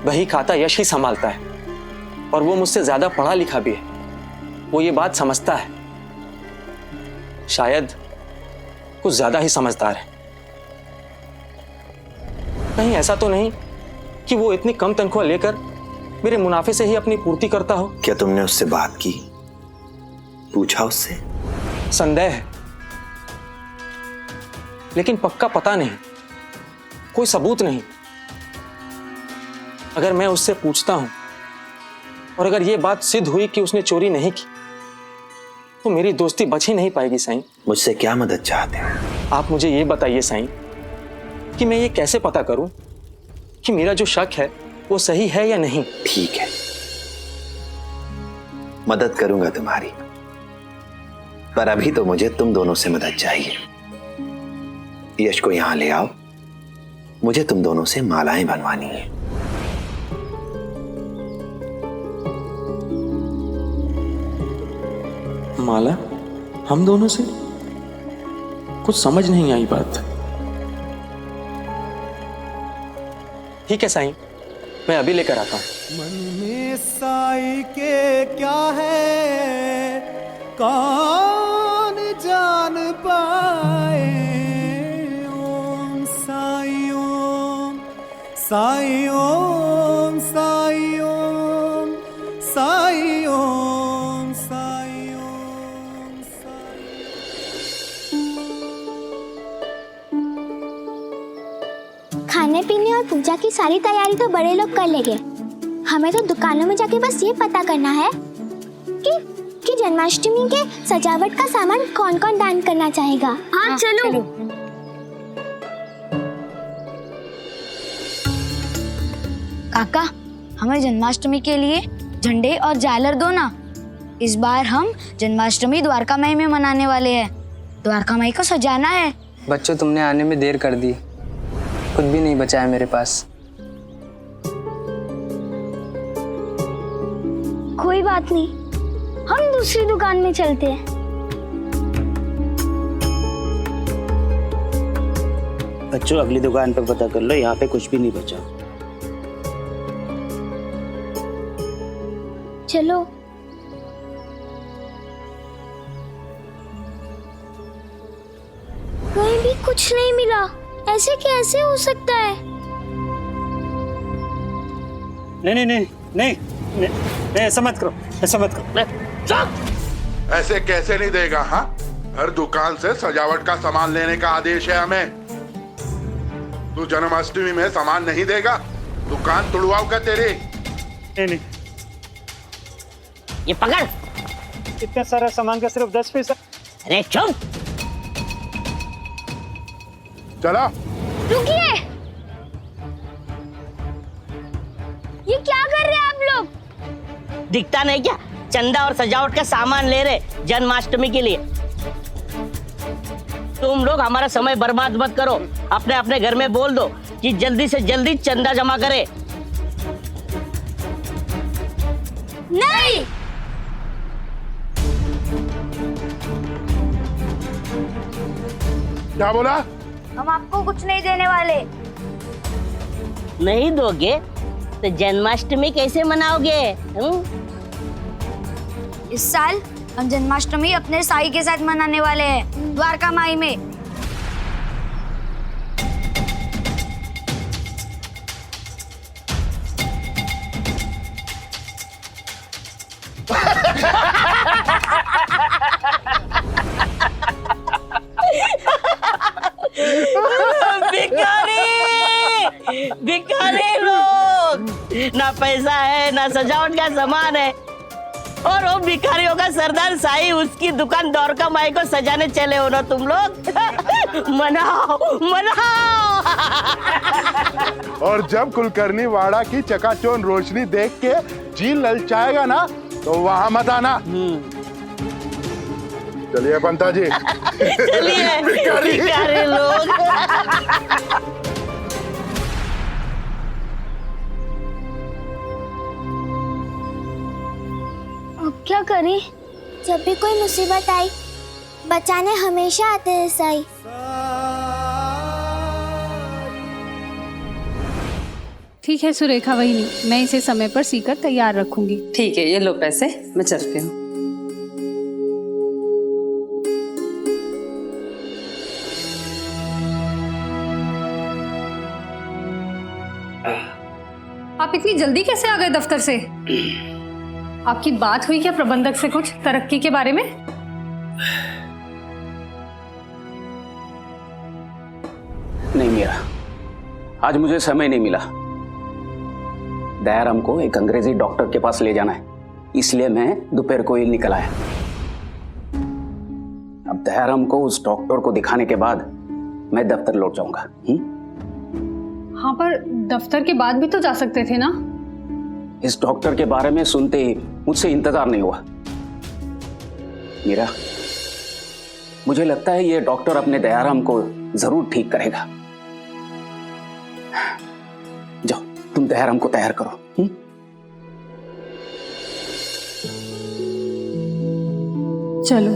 बही खाता यश ही संभालता है और वो मुझसे ज्यादा पढ़ा लिखा भी है। वो ये बात समझता है, शायद कुछ ज्यादा ही समझदार है। कहीं ऐसा तो नहीं कि वो इतनी कम तनख्वाह लेकर मेरे मुनाफे से ही अपनी पूर्ति करता हो। क्या तुमने उससे बात की, पूछा उससे? संदेह है, लेकिन पक्का पता नहीं, कोई सबूत नहीं। अगर मैं उससे पूछता हूं और अगर ये बात सिद्ध हुई कि उसने चोरी नहीं की तो मेरी दोस्ती बच ही नहीं पाएगी। साईं, मुझसे क्या मदद चाहते हैं? आप मुझे ये बताइए साईं कि मैं ये कैसे पता करूं कि मेरा जो शक है वो सही है या नहीं। ठीक है, मदद करूंगा तुम्हारी, पर अभी तो मुझे तुम दोनों से मदद चाहिए। यश को यहां ले आओ, मुझे तुम दोनों से मालाएं बनवानी है। माला? हम दोनों से? कुछ समझ नहीं आई बात। ठीक है साईं, मैं अभी लेकर आता हूं। मन में साई के क्या है कौन जान पाए। ओम साई ओम साई ओम साई ओम साई ओम साई ओम खाने पीने और पूजा की सारी तैयारी तो बड़े लोग कर लेंगे। हमें तो दुकानों में जाके बस ये पता करना है कि जन्माष्टमी के सजावट का सामान कौन कौन दान करना चाहेगा। हाँ चलो। काका, हमें जन्माष्टमी के लिए झंडे और झालर दो ना। इस बार हम जन्माष्टमी द्वारका माई में मनाने वाले हैं। द्वारका माई को सजाना है। बच्चों, तुमने आने में देर कर दी, कुछ भी नहीं बचा है मेरे पास। कोई बात नहीं, हम दूसरी दुकान में चलते हैं। बच्चों, अगली दुकान पे पता कर लो, यहाँ पे कुछ भी नहीं बचा। चलो। कहीं भी कुछ नहीं मिला। ऐसे कैसे हो सकता है? नहीं, ऐसा मत करो, ऐसा मत करो। ऐसे कैसे नहीं देगा? हाँ, हर दुकान से सजावट का सामान लेने का आदेश है हमें। तू जन्माष्टमी में सामान नहीं देगा? दुकान तुड़वाऊंगा तेरी। नहीं, ये पकड़। इतना सारा सामान का सिर्फ 10%। अरे चुप। चला। रुकिए, ये क्या कर रहे हैं आप लोग? दिखता नहीं क्या? चंदा और सजावट का सामान ले रहे जन्माष्टमी के लिए। तुम लोग हमारा समय बर्बाद मत करो। अपने अपने घर में बोल दो कि जल्दी से जल्दी चंदा जमा करे। नहीं। क्या बोला? हम आपको कुछ नहीं देने वाले। नहीं दोगे तो जन्माष्टमी कैसे मनाओगे? इस साल हम जन्माष्टमी अपने साई के साथ मनाने वाले हैं, द्वारका माई में। भिखारी लोग, ना पैसा है ना सजावट का सामान है, और वो भिखारियों का सरदार साई उसकी दुकान द्वारका माई को सजाने चले हो ना तुम लोग। मनाओ मनाओ। और जब कुलकर्णी वाड़ा की चकाचौंध रोशनी देख के जी ललचाएगा ना तो वहां मत आना। चलिए पंता जी। चलिए भिखारी लोग। अब क्या करें? जब भी कोई मुसीबत आई बचाने हमेशा आते हैं साई। ठीक है सुरेखा वहिनी, मैं इसे समय पर सीकर तैयार रखूंगी। ठीक है, ये लो पैसे, मैं चलती हूँ। आप इतनी जल्दी कैसे आ गए दफ्तर से? आपकी बात हुई क्या प्रबंधक से कुछ तरक्की के बारे में? नहीं मीरा, आज मुझे समय नहीं मिला। दयाराम को एक अंग्रेजी डॉक्टर के पास ले जाना है, इसलिए मैं दोपहर को ही निकल आया। अब दयाराम को उस डॉक्टर को दिखाने के बाद मैं दफ्तर लौट जाऊंगा। हाँ, पर दफ्तर के बाद भी तो जा सकते थे ना? इस डॉक्टर के बारे में सुनते ही मुझसे इंतजार नहीं हुआ। मीरा, मुझे लगता है ये डॉक्टर अपने दयाराम को जरूर ठीक करेगा। जाओ, तुम दयाराम को तैयार करो। चलो,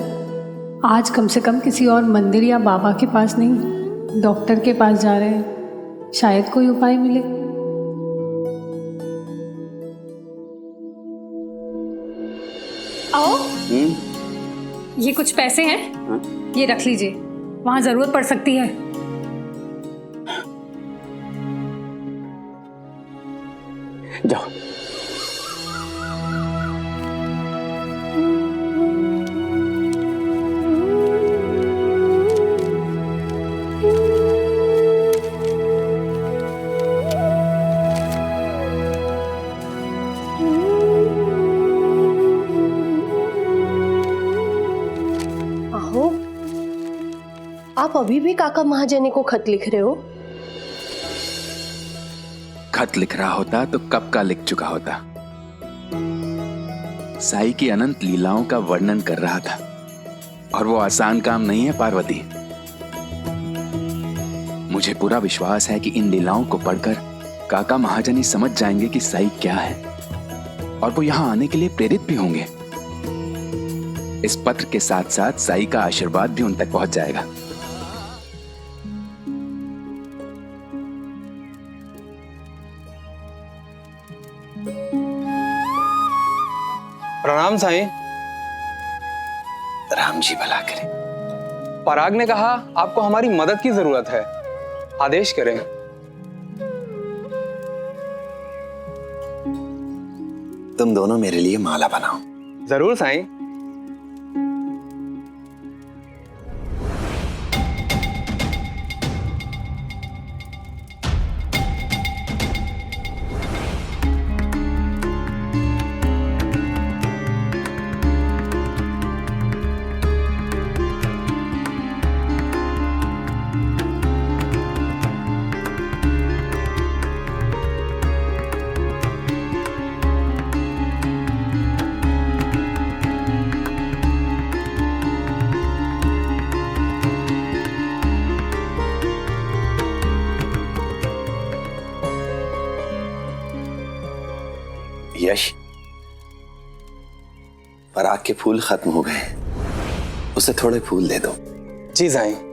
आज कम से कम किसी और मंदिर या बाबा के पास नहीं, डॉक्टर के पास जा रहे हैं, शायद कोई उपाय मिले। आओ। ये कुछ पैसे हैं, ये रख लीजिए, वहां जरूरत पड़ सकती है। जाओ। आप अभी भी काका महाजनी को खत लिख रहे हो? खत लिख रहा होता तो कब का लिख चुका होता। साई की अनंत लीलाओं का वर्णन कर रहा था, और वो आसान काम नहीं है पार्वती। मुझे पूरा विश्वास है कि इन लीलाओं को पढ़कर काका महाजनी समझ जाएंगे कि साई क्या है, और वो यहां आने के लिए प्रेरित भी होंगे। इस पत्र के साथ साथ साई का आशीर्वाद भी उन तक पहुंच जाएगा। प्रणाम साईं। राम जी भला करें। पराग ने कहा आपको हमारी मदद की जरूरत है, आदेश करें। तुम दोनों मेरे लिए माला बनाओ। जरूर साईं। यश, पराग के फूल खत्म हो गए, उसे थोड़े फूल दे दो। जी साईं।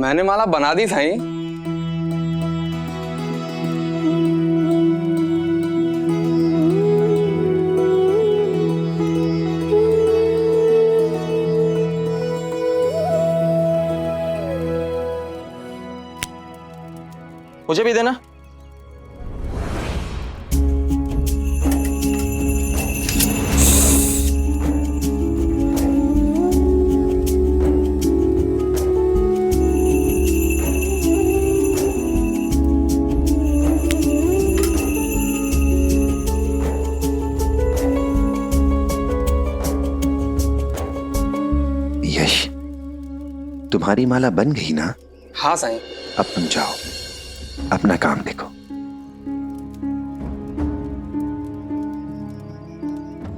मैंने माला बना दी साईं। मुझे भी देना। यश, तुम्हारी माला बन गई ना? हाँ साईं। अब तुम जाओ, अपना काम देखो।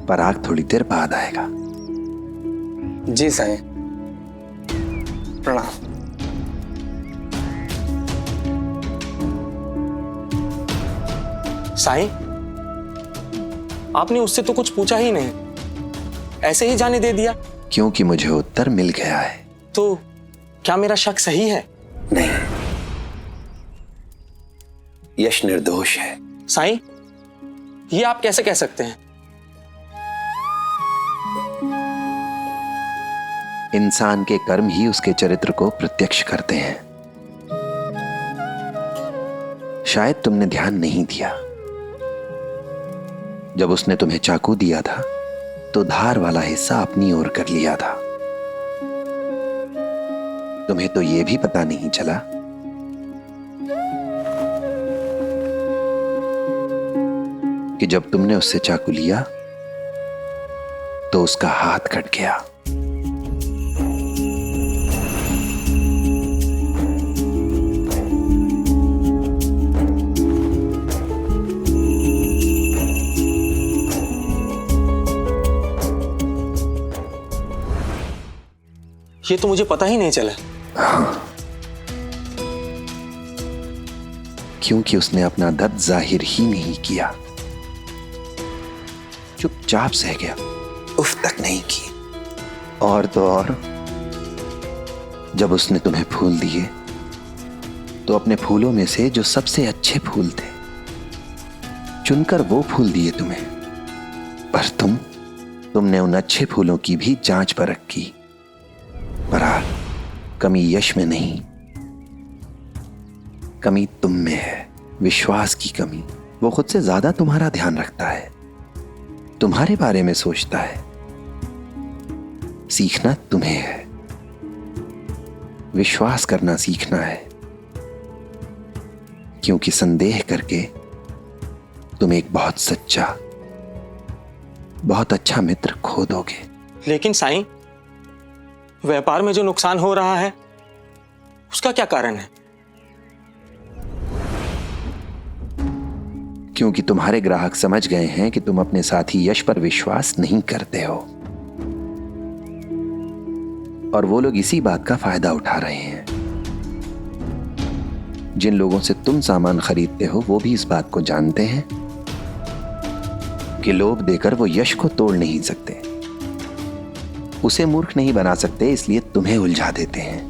पराग थोड़ी देर बाद आएगा। जी साईं, प्रणाम। साईं, आपने उससे तो कुछ पूछा ही नहीं, ऐसे ही जाने दे दिया। क्योंकि मुझे उत्तर मिल गया है। तो क्या मेरा शक सही है? नहीं, यश निर्दोष है। साईं, ये आप कैसे कह सकते हैं? इंसान के कर्म ही उसके चरित्र को प्रत्यक्ष करते हैं। शायद तुमने ध्यान नहीं दिया। जब उसने तुम्हें चाकू दिया था तो धार वाला हिस्सा अपनी ओर कर लिया था। तुम्हें तो यह भी पता नहीं चला कि जब तुमने उससे चाकू लिया तो उसका हाथ कट गया। ये तो मुझे पता ही नहीं चला। हाँ, क्योंकि उसने अपना दर्द जाहिर ही नहीं किया, चुपचाप सह गया, उफ तक नहीं की। और तो और जब उसने तुम्हें फूल दिए तो अपने फूलों में से जो सबसे अच्छे फूल थे चुनकर वो फूल दिए तुम्हें। पर तुमने उन अच्छे फूलों की भी जांच परख की। पराग, कमी यश में नहीं, कमी तुम में है, विश्वास की कमी। वो खुद से ज्यादा तुम्हारा ध्यान रखता है, तुम्हारे बारे में सोचता है। सीखना तुम्हें है, विश्वास करना सीखना है, क्योंकि संदेह करके तुम एक बहुत सच्चा, बहुत अच्छा मित्र खो दोगे। लेकिन साईं, व्यापार में जो नुकसान हो रहा है उसका क्या कारण है? क्योंकि तुम्हारे ग्राहक समझ गए हैं कि तुम अपने साथी यश पर विश्वास नहीं करते हो, और वो लोग इसी बात का फायदा उठा रहे हैं। जिन लोगों से तुम सामान खरीदते हो वो भी इस बात को जानते हैं कि लोभ देकर वो यश को तोड़ नहीं सकते, उसे मूर्ख नहीं बना सकते, इसलिए तुम्हें उलझा देते हैं।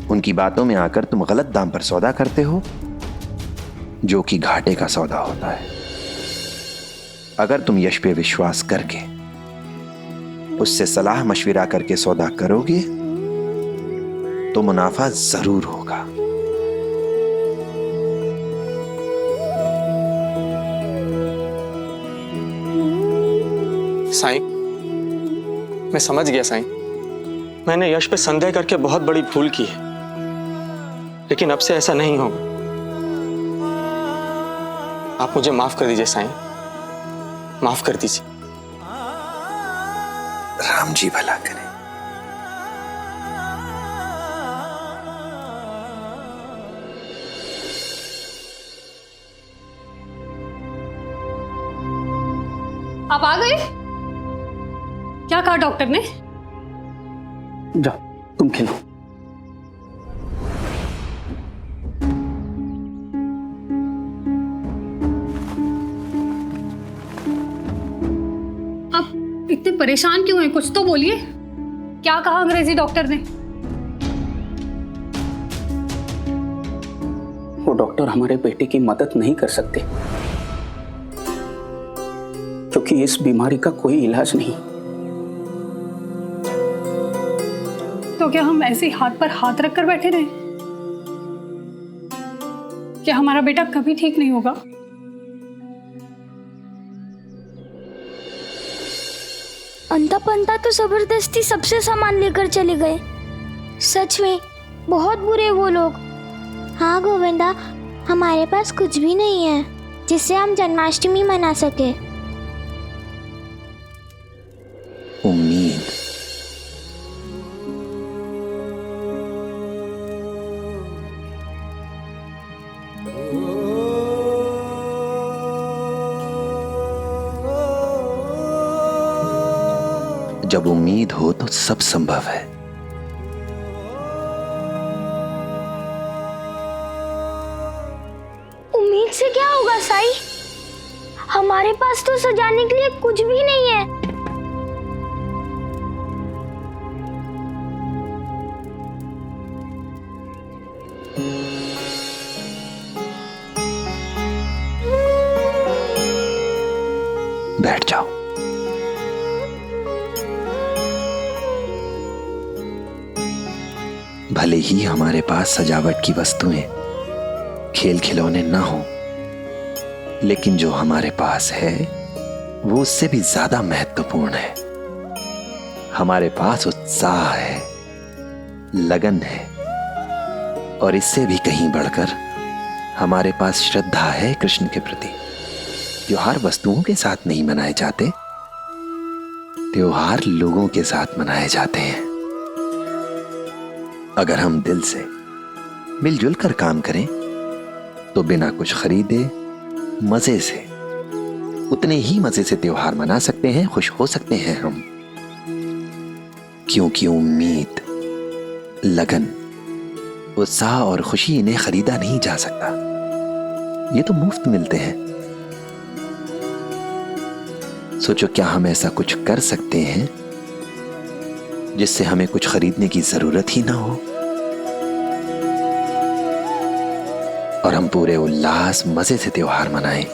उनकी बातों में आकर तुम गलत दाम पर सौदा करते हो, जो कि घाटे का सौदा होता है। अगर तुम यश पे विश्वास करके उससे सलाह मशविरा करके सौदा करोगे तो मुनाफा जरूर होगा। साईं, मैं समझ गया साईं, मैंने यश पे संदेह करके बहुत बड़ी भूल की है, लेकिन अब से ऐसा नहीं होगा। आप मुझे माफ कर दीजिए साईं, माफ कर दीजिए। राम जी भला करे। आप आ गए? क्या कहा डॉक्टर ने? जाओ तुम खेलो। आप इतने परेशान क्यों हैं? कुछ तो बोलिए। क्या कहा अंग्रेजी डॉक्टर ने? वो डॉक्टर हमारे बेटे की मदद नहीं कर सकते, क्योंकि इस बीमारी का कोई इलाज नहीं। तो क्या हम ऐसे हाथ पर हाथ रखकर बैठे रहे? क्या हमारा बेटा कभी ठीक नहीं होगा? अंता पंता तो जबरदस्ती सबसे सामान लेकर चले गए। सच में बहुत बुरे वो लोग। हाँ गोविंदा, हमारे पास कुछ भी नहीं है जिससे हम जन्माष्टमी मना सके। उम्मीद। जब उम्मीद हो तो सब संभव है। उम्मीद से क्या होगा साई? हमारे पास तो सजाने के लिए कुछ भी नहीं है। बैठ जाओ। भले ही हमारे पास सजावट की वस्तुएं, खेल खिलौने ना हो, लेकिन जो हमारे पास है वो उससे भी ज्यादा महत्वपूर्ण है। हमारे पास उत्साह है, लगन है, और इससे भी कहीं बढ़कर हमारे पास श्रद्धा है कृष्ण के प्रति। त्योहार वस्तुओं के साथ नहीं मनाए जाते, त्योहार लोगों के साथ मनाए जाते हैं। अगर हम दिल से मिलजुल कर काम करें तो बिना कुछ खरीदे मजे से, उतने ही मजे से त्योहार मना सकते हैं, खुश हो सकते हैं हम। क्योंकि उम्मीद, लगन, उत्साह और खुशी इन्हें खरीदा नहीं जा सकता। ये तो मुफ्त मिलते हैं। सोचो, क्या हम ऐसा कुछ कर सकते हैं जिससे हमें कुछ खरीदने की जरूरत ही ना हो और हम पूरे उल्लास मजे से त्योहार मनाएं?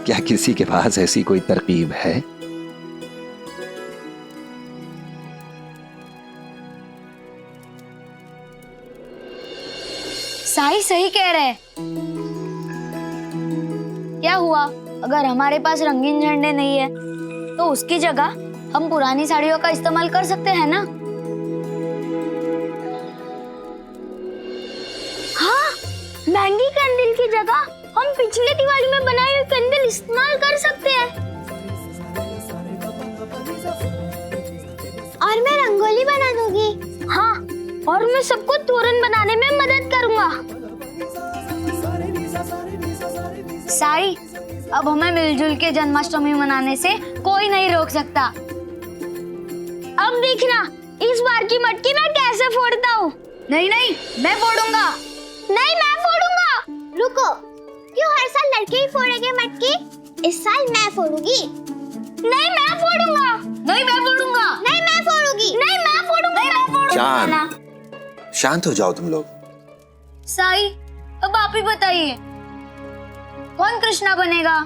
क्या किसी के पास ऐसी कोई तरकीब है? साई सही कह रहे। क्या हुआ अगर हमारे पास रंगीन झंडे नहीं है तो उसकी जगह हम पुरानी साड़ियों का इस्तेमाल कर सकते हैं ना? हाँ, महंगी कैंडल की जगह हम पिछले दिवाली में बनाई हुई कैंडल इस्तेमाल कर सकते हैं। और मैं रंगोली बना दूंगी। हाँ, और मैं सबको तोरण बनाने में मदद करूंगा। साई, अब हमें मिलजुल के जन्माष्टमी मनाने से कोई नहीं रोक सकता। अब देखना इस बार की मटकी मैं कैसे फोड़ता हूँ। नहीं नहीं, मैं फोड़ूंगा। नहीं, मैं फोड़ूंगा। रुको, क्यों हर साल लड़के ही फोड़ेंगे मटकी? इस साल मैं फोड़ूंगी। नहीं, मैं फोड़ूंगा। नहीं, मैं फोड़ूंगा। नहीं, मैं फोड़ूंगी। नहीं, मैं फोड़ूंगा। नहीं, मैं फोड़ूंगा। शांत हो जाओ तुम लोग। साई, अब आप ही बताइए, कौन कृष्णा बनेगा,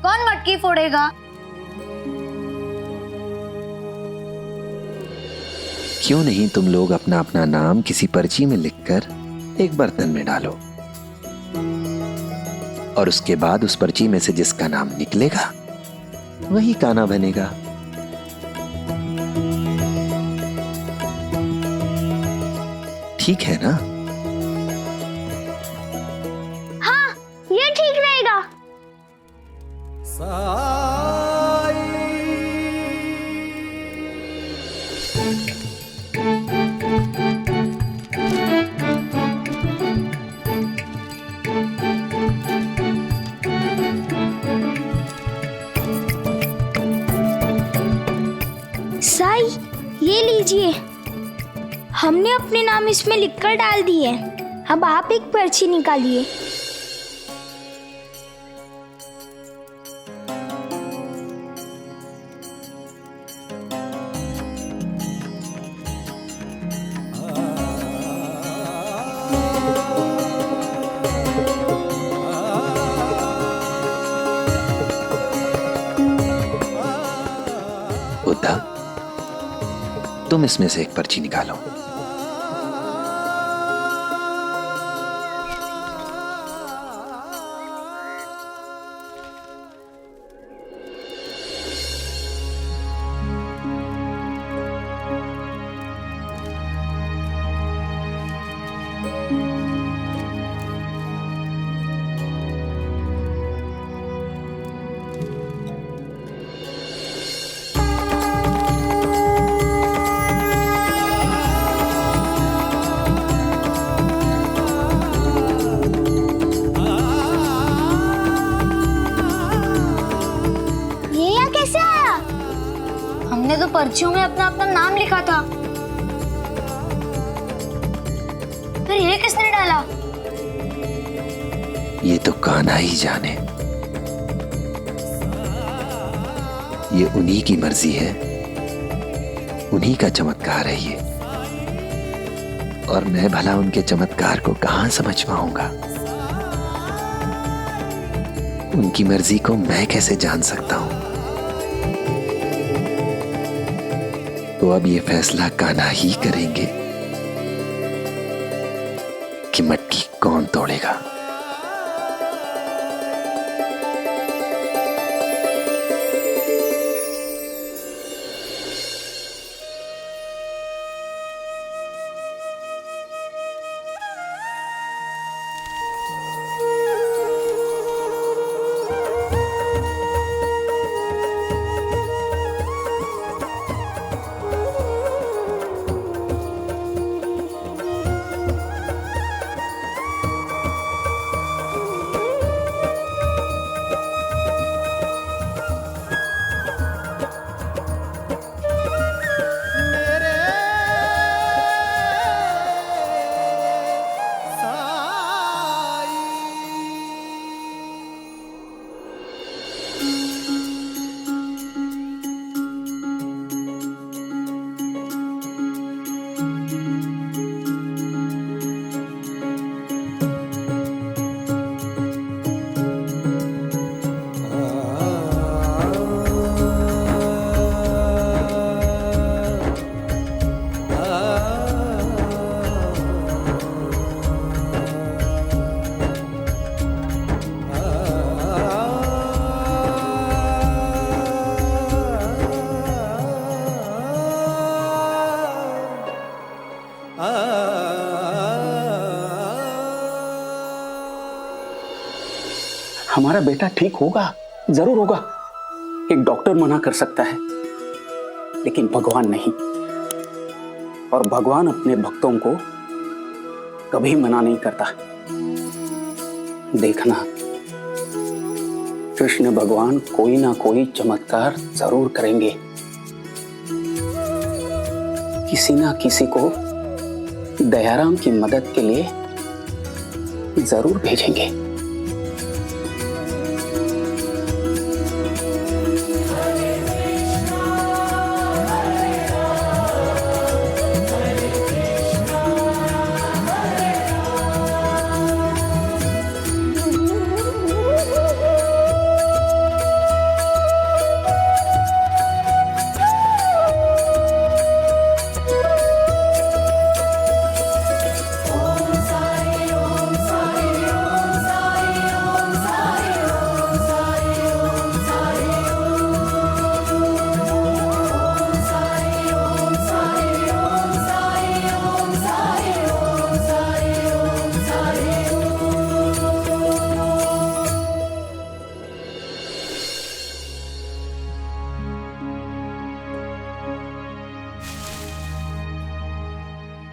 कौन मटकी फोड़ेगा? क्यों नहीं तुम लोग अपना अपना नाम किसी पर्ची में लिखकर एक बर्तन में डालो, और उसके बाद उस पर्ची में से जिसका नाम निकलेगा वही कान्हा बनेगा। ठीक है ना? हाँ, ये ठीक रहेगा। साई, ये लीजिए, हमने अपने नाम इसमें लिखकर डाल दिए। अब आप एक पर्ची निकालिए। तुम इसमें से एक पर्ची निकालो। हमने तो पर्चियों में अपना अपना नाम लिखा था, फिर ये किसने डाला? ये तो कान्हा ही जाने। ये उन्हीं की मर्जी है, उन्हीं का चमत्कार है ये। और मैं भला उनके चमत्कार को कहां समझ पाऊंगा? उनकी मर्जी को मैं कैसे जान सकता हूं? तो अब ये फैसला कान्हा ही करेंगे कि मटकी कौन तोड़ेगा। हमारा बेटा ठीक होगा, जरूर होगा। एक डॉक्टर मना कर सकता है, लेकिन भगवान नहीं। और भगवान अपने भक्तों को कभी मना नहीं करता। देखना, कृष्ण भगवान कोई ना कोई चमत्कार जरूर करेंगे, किसी ना किसी को दयाराम की मदद के लिए जरूर भेजेंगे।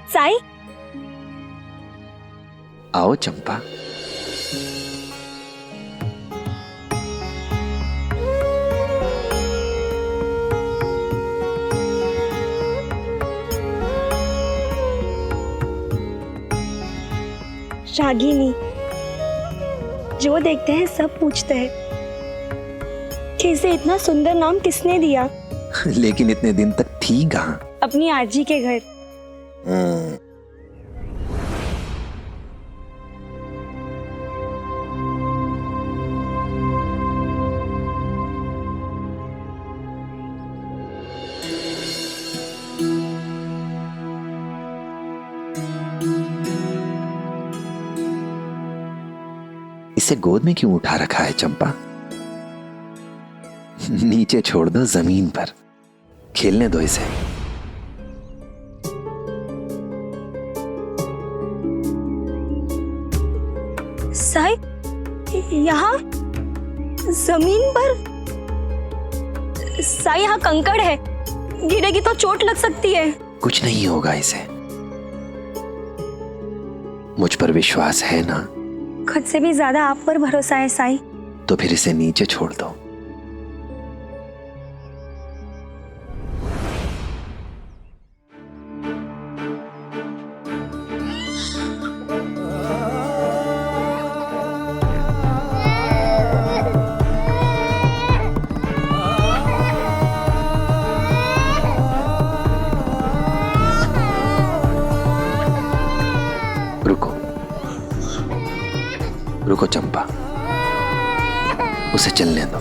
साई, आओ चंपा। रागिनी, जो देखते हैं सब पूछते हैं कि इसे इतना सुंदर नाम किसने दिया। लेकिन इतने दिन तक थी कहाँ? अपनी आजी के घर। इसे गोद में क्यों उठा रखा है चंपा? नीचे छोड़ दो, जमीन पर खेलने दो इसे। साई, यहाँ जमीन पर? साई, यहाँ कंकड़ है, गिरेगी तो चोट लग सकती है। कुछ नहीं होगा इसे, मुझ पर विश्वास है ना? खुद से भी ज्यादा आप पर भरोसा है साई। तो फिर इसे नीचे छोड़ दो। रुको चंपा, उसे चलने दो।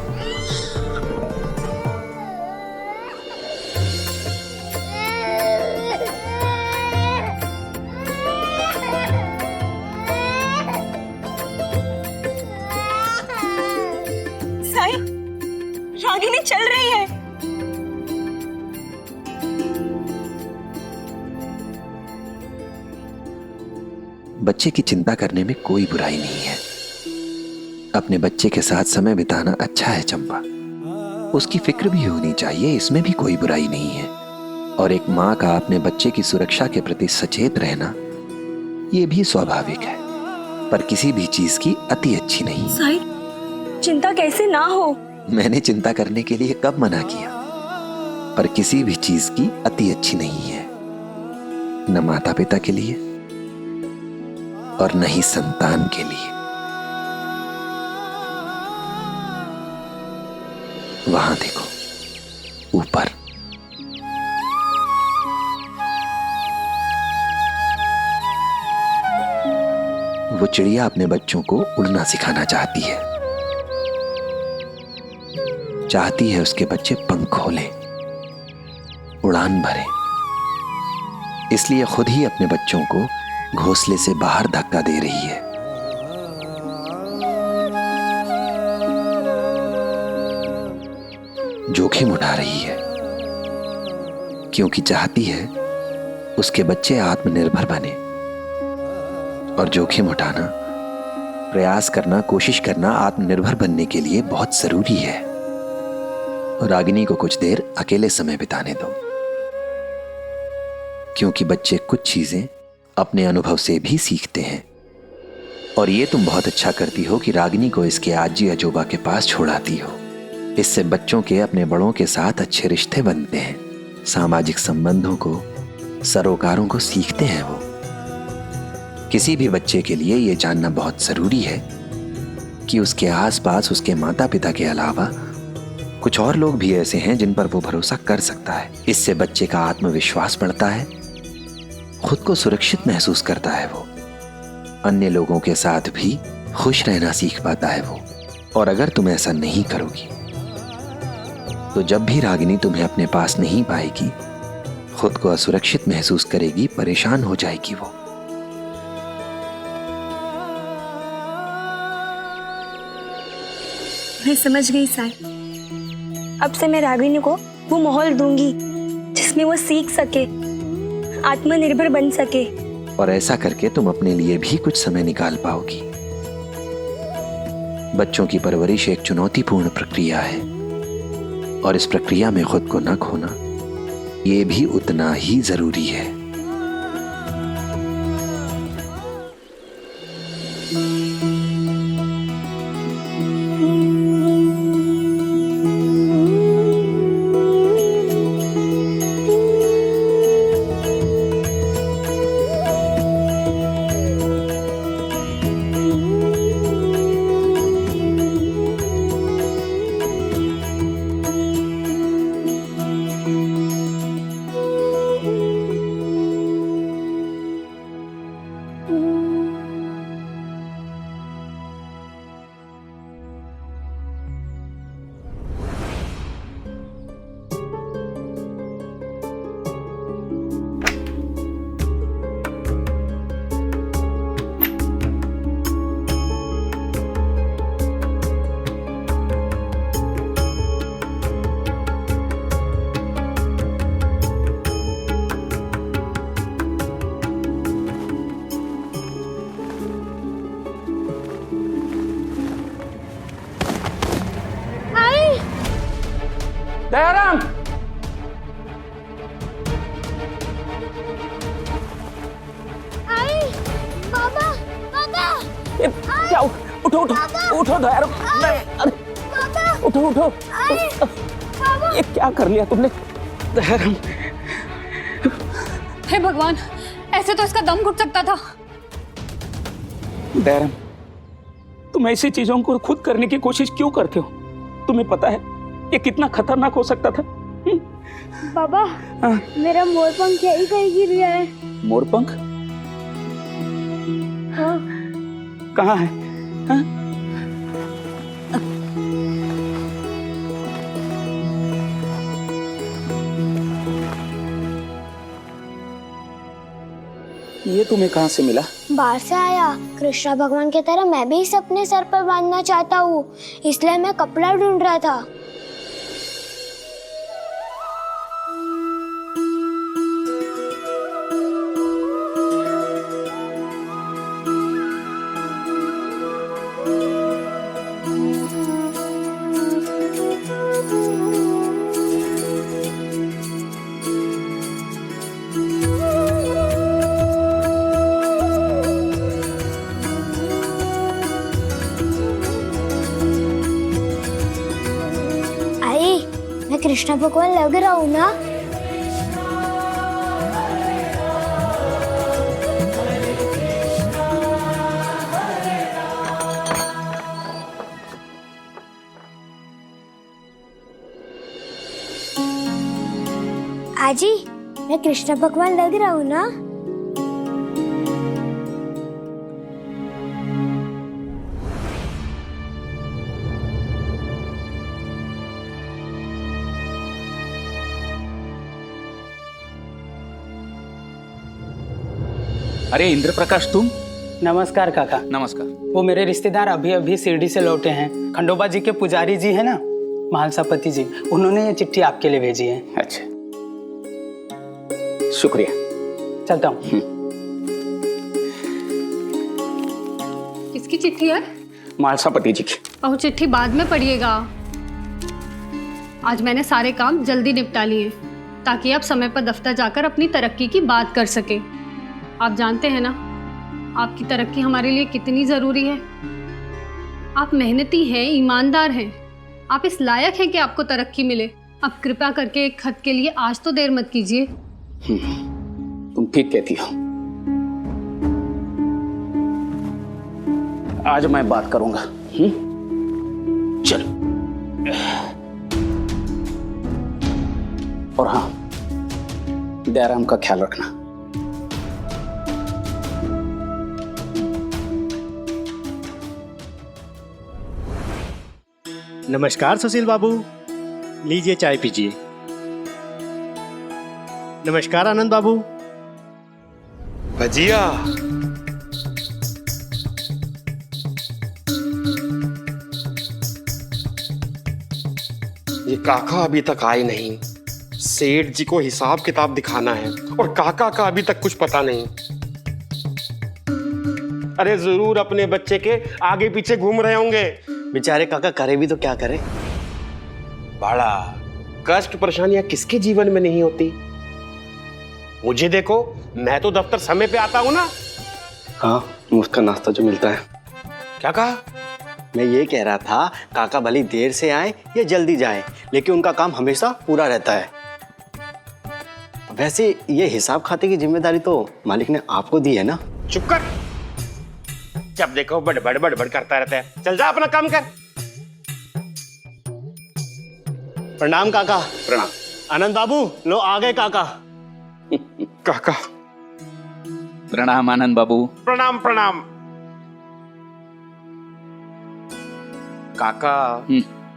साई, रागिनी चल रही है। बच्चे की चिंता करने में कोई बुराई नहीं है। अपने बच्चे के साथ समय बिताना अच्छा है चंपा, उसकी फिक्र भी होनी चाहिए, इसमें भी कोई बुराई नहीं है। और एक माँ का अपने बच्चे की सुरक्षा के प्रति सचेत रहना ये भी स्वाभाविक है, पर किसी भी चीज की अति अच्छी नहीं। साई, चिंता कैसे ना हो। मैंने चिंता करने के लिए कब मना किया? पर किसी भी चीज की अति अच्छी नहीं है, न माता पिता के लिए और न ही संतान के लिए। वहां देखो, ऊपर। वो चिड़िया अपने बच्चों को उड़ना सिखाना चाहती है। चाहती है उसके बच्चे पंख खोलें, उड़ान भरें। इसलिए खुद ही अपने बच्चों को घोंसले से बाहर धक्का दे रही है। जोखिम उठा रही है, क्योंकि चाहती है उसके बच्चे आत्मनिर्भर बने। और जोखिम उठाना, प्रयास करना, कोशिश करना आत्मनिर्भर बनने के लिए बहुत जरूरी है। रागिनी को कुछ देर अकेले समय बिताने दो, क्योंकि बच्चे कुछ चीजें अपने अनुभव से भी सीखते हैं। और ये तुम बहुत अच्छा करती हो कि रागिनी को इसके आजी अजोबा के पास छोड़ाती हो। इससे बच्चों के अपने बड़ों के साथ अच्छे रिश्ते बनते हैं, सामाजिक संबंधों को, सरोकारों को सीखते हैं वो। किसी भी बच्चे के लिए ये जानना बहुत जरूरी है कि उसके आसपास उसके माता पिता के अलावा कुछ और लोग भी ऐसे हैं जिन पर वो भरोसा कर सकता है। इससे बच्चे का आत्मविश्वास बढ़ता है, खुद को सुरक्षित महसूस करता है वो, अन्य लोगों के साथ भी खुश रहना सीख पाता है वो। और अगर तुम ऐसा नहीं करोगी तो जब भी रागिनी तुम्हें अपने पास नहीं पाएगी, खुद को असुरक्षित महसूस करेगी, परेशान हो जाएगी वो। मैं समझ गई साई। अब से मैं रागिनी को वो माहौल दूंगी जिसमें वो सीख सके, आत्मनिर्भर बन सके। और ऐसा करके तुम अपने लिए भी कुछ समय निकाल पाओगी। बच्चों की परवरिश एक चुनौतीपूर्ण प्रक्रिया है, और इस प्रक्रिया में खुद को न खोना ये भी उतना ही जरूरी है। दयाराम, आई बाबा बाबा क्या? उठो उठो उठो दयाराम, अरे उठो उठो। ये क्या कर लिया तुमने दयाराम? हे भगवान, ऐसे तो इसका दम घुट सकता था। दयाराम, तुम ऐसी चीजों को खुद करने की कोशिश क्यों करते हो? तुम्हें पता है ये कितना खतरनाक हो सकता था। बाबा, मेरा मोरपंख यही कहीं गिर गया है। मोरपंख? हाँ। कहाँ है? हाँ? ये तुम्हें कहाँ से मिला? बाहर से आया। कृष्णा भगवान की तरह मैं भी इसे अपने सर पर बांधना चाहता हूँ, इसलिए मैं कपड़ा ढूंढ रहा था। कृष्ण भगवान लग रहा हूँ ना? आजी, मैं कृष्ण भगवान लग रहा हूँ ना? अरे इंद्र प्रकाश, तुम? नमस्कार काका। नमस्कार। वो मेरे रिश्तेदार अभी अभी शिरडी से लौटे हैं। खंडोबा जी के पुजारी जी है ना, महालसापति जी, उन्होंने ये चिट्ठी आपके लिए भेजी है। अच्छा, शुक्रिया। चलता हूँ। किसकी चिट्ठी है? महालसापति जी की। और चिट्ठी बाद में पढ़िएगा। आज मैंने सारे काम जल्दी निपटा लिए ताकि आप समय पर दफ्तर जाकर अपनी तरक्की की बात कर सके। आप जानते हैं ना, आपकी तरक्की हमारे लिए कितनी जरूरी है। आप मेहनती हैं, ईमानदार हैं, आप इस लायक हैं कि आपको तरक्की मिले। अब कृपया करके एक खत के लिए आज तो देर मत कीजिए। तुम ठीक कहती हो, आज मैं बात करूंगा। चलो। और हाँ, दयाराम का ख्याल रखना। नमस्कार सुशील बाबू, लीजिए चाय पीजिए। नमस्कार आनंद बाबू। भजिया। ये काका अभी तक आए नहीं। सेठ जी को हिसाब किताब दिखाना है और काका का अभी तक कुछ पता नहीं। अरे जरूर अपने बच्चे के आगे पीछे घूम रहे होंगे। बेचारे काका करे भी तो क्या करे। बड़ा कष्ट परेशानियां किसके जीवन में नहीं होती। मुझे देखो, मैं तो दफ्तर समय पे आता हूं ना। हाँ, मुफ्त का नाश्ता जो मिलता है। क्या कहा? मैं ये कह रहा था, काका भले देर से आए या जल्दी जाए, लेकिन उनका काम हमेशा पूरा रहता है। वैसे ये हिसाब खाते की जिम्मेदारी तो मालिक ने आपको दी है ना? चुप कर। जब देखो बड़बड़ बड़बड़ करता रहता है। चल जा, अपना काम कर। प्रणाम काका। प्रणाम। आनंद बाबू, लो आ गए काका। काका। प्रणाम आनंद बाबू। प्रणाम प्रणाम। काका,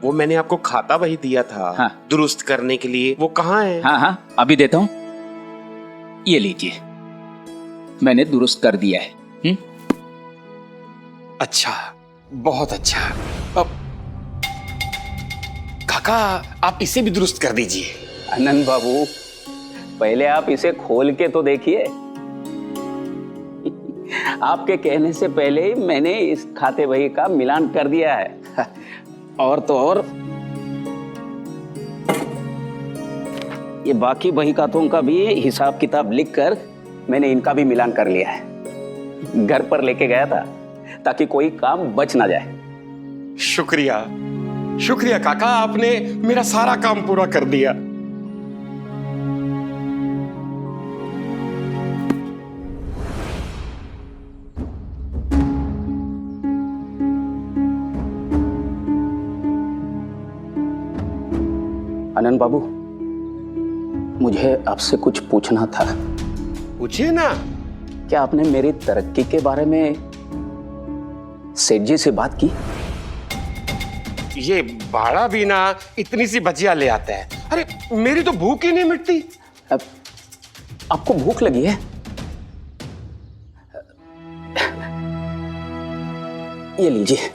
वो मैंने आपको खाता वही दिया था। हाँ। दुरुस्त करने के लिए, वो कहाँ है? हाँ हाँ, अभी देता हूँ। ये लीजिए, मैंने दुरुस्त कर दिया है। अच्छा, बहुत अच्छा। अब काका, आप इसे भी दुरुस्त कर दीजिए। आनंद बाबू, पहले आप इसे खोल के तो देखिए। आपके कहने से पहले ही मैंने इस खाते बही का मिलान कर दिया है। और तो और ये बाकी बही खातों का भी हिसाब किताब लिखकर मैंने इनका भी मिलान कर लिया है। घर पर लेके गया था ताकि कोई काम बच ना जाए। शुक्रिया शुक्रिया काका, आपने मेरा सारा काम पूरा कर दिया। आनंद बाबू, मुझे आपसे कुछ पूछना था। पूछिए ना। क्या आपने मेरी तरक्की के बारे में सेठ जी से बात की? ये बाड़ा भी ना इतनी सी भजिया ले आता है। अरे मेरी तो भूख ही नहीं मिटती। अब आपको भूख लगी है? ये लीजिए,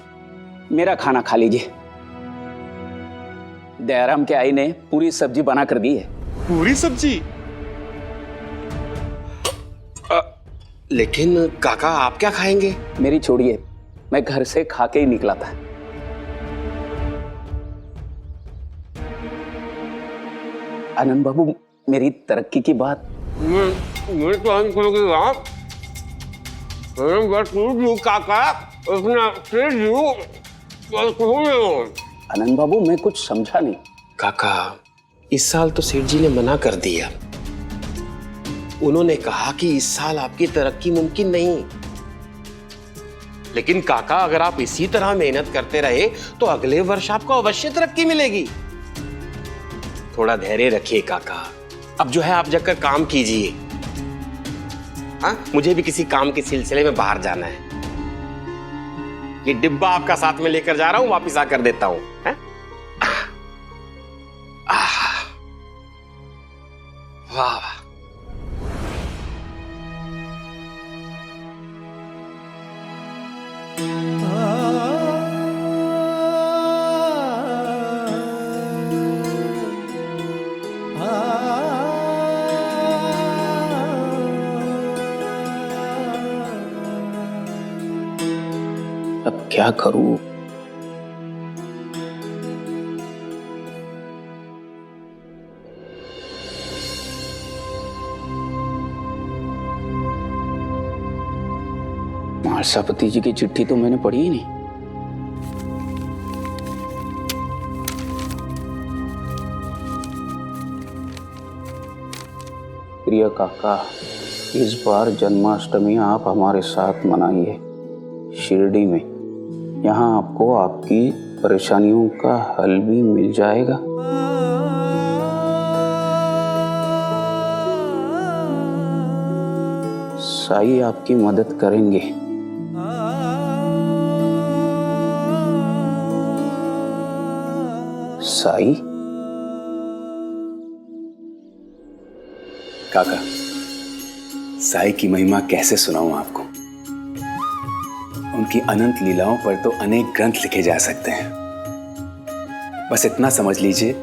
मेरा खाना खा लीजिए। दयाराम के आई ने पूरी सब्जी बना कर दी है। पूरी सब्जी? लेकिन काका आप क्या खाएंगे? मेरी छोड़िए, मैं घर से खा के ही निकला था। आनंद बाबू, मेरी तरक्की की बात काका, आनंद बाबू, मैं कुछ समझा नहीं। काका, इस साल तो सेठ जी ने मना कर दिया। उन्होंने कहा कि इस साल आपकी तरक्की मुमकिन नहीं। लेकिन काका, अगर आप इसी तरह मेहनत करते रहे तो अगले वर्ष आपको अवश्य तरक्की मिलेगी। थोड़ा धैर्य रखिए काका। अब जो है आप जाकर काम कीजिए। हाँ, मुझे भी किसी काम के सिलसिले में बाहर जाना है। ये डिब्बा आपका साथ में लेकर जा रहा हूं, वापिस आकर देता हूं। वाह वाह। अब क्या करूं? महासापति जी की चिट्ठी तो मैंने पढ़ी ही नहीं। प्रिय काका, इस बार जन्माष्टमी आप हमारे साथ मनाइए शिरडी में। यहाँ आपको आपकी परेशानियों का हल भी मिल जाएगा। साई आपकी मदद करेंगे। साई? काका, साई की महिमा कैसे सुनाऊं आपको? उनकी अनंत लीलाओं पर तो अनेक ग्रंथ लिखे जा सकते हैं। बस इतना समझ लीजिए,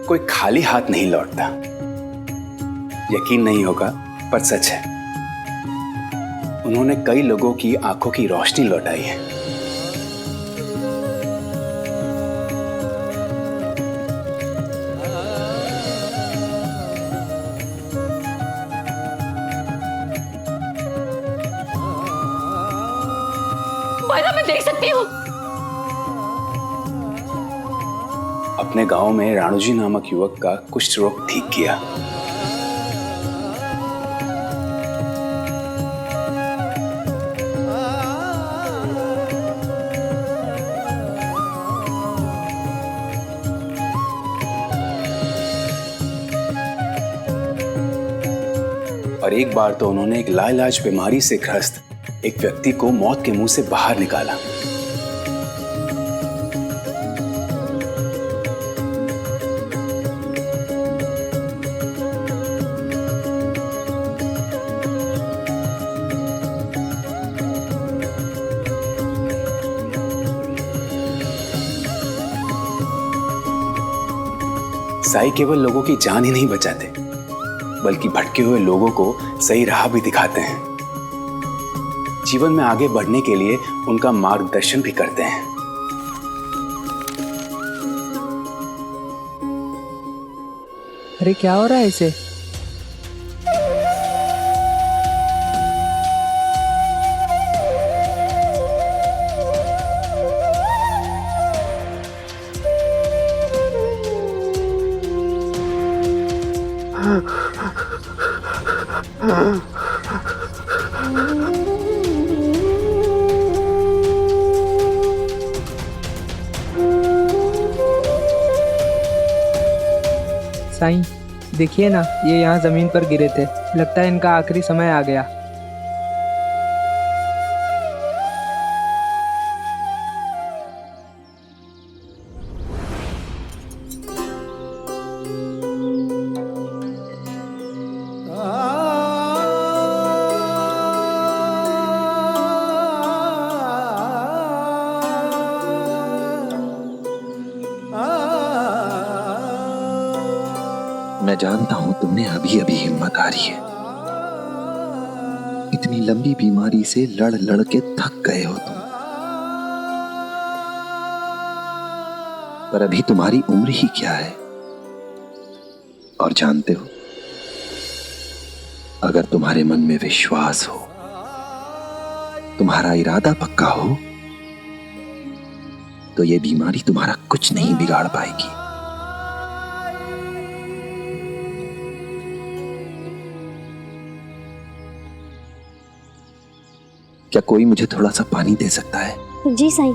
कोई खाली हाथ नहीं लौटता। यकीन नहीं होगा, पर सच है। उन्होंने कई लोगों की आंखों की रोशनी लौटाई है। मैं देख सकती हूँ। अपने गांव में राणुजी नामक युवक का कुष्ठ रोग ठीक किया। और एक बार तो उन्होंने एक लाइलाज बीमारी से ग्रस्त एक व्यक्ति को मौत के मुंह से बाहर निकाला। साई केवल लोगों की जान ही नहीं बचाते, बल्कि भटके हुए लोगों को सही राह भी दिखाते हैं। जीवन में आगे बढ़ने के लिए उनका मार्गदर्शन भी करते हैं। अरे क्या हो रहा है इसे? साईं, देखिए ना, ये यहाँ जमीन पर गिरे थे। लगता है इनका आखिरी समय आ गया। मैं जानता हूं तुमने अभी अभी हिम्मत हारी है। इतनी लंबी बीमारी से लड़ लड़ के थक गए हो तुम। पर अभी तुम्हारी उम्र ही क्या है। और जानते हो, अगर तुम्हारे मन में विश्वास हो, तुम्हारा इरादा पक्का हो, तो ये बीमारी तुम्हारा कुछ नहीं बिगाड़ पाएगी। क्या कोई मुझे थोड़ा सा पानी दे सकता है? जी साईं।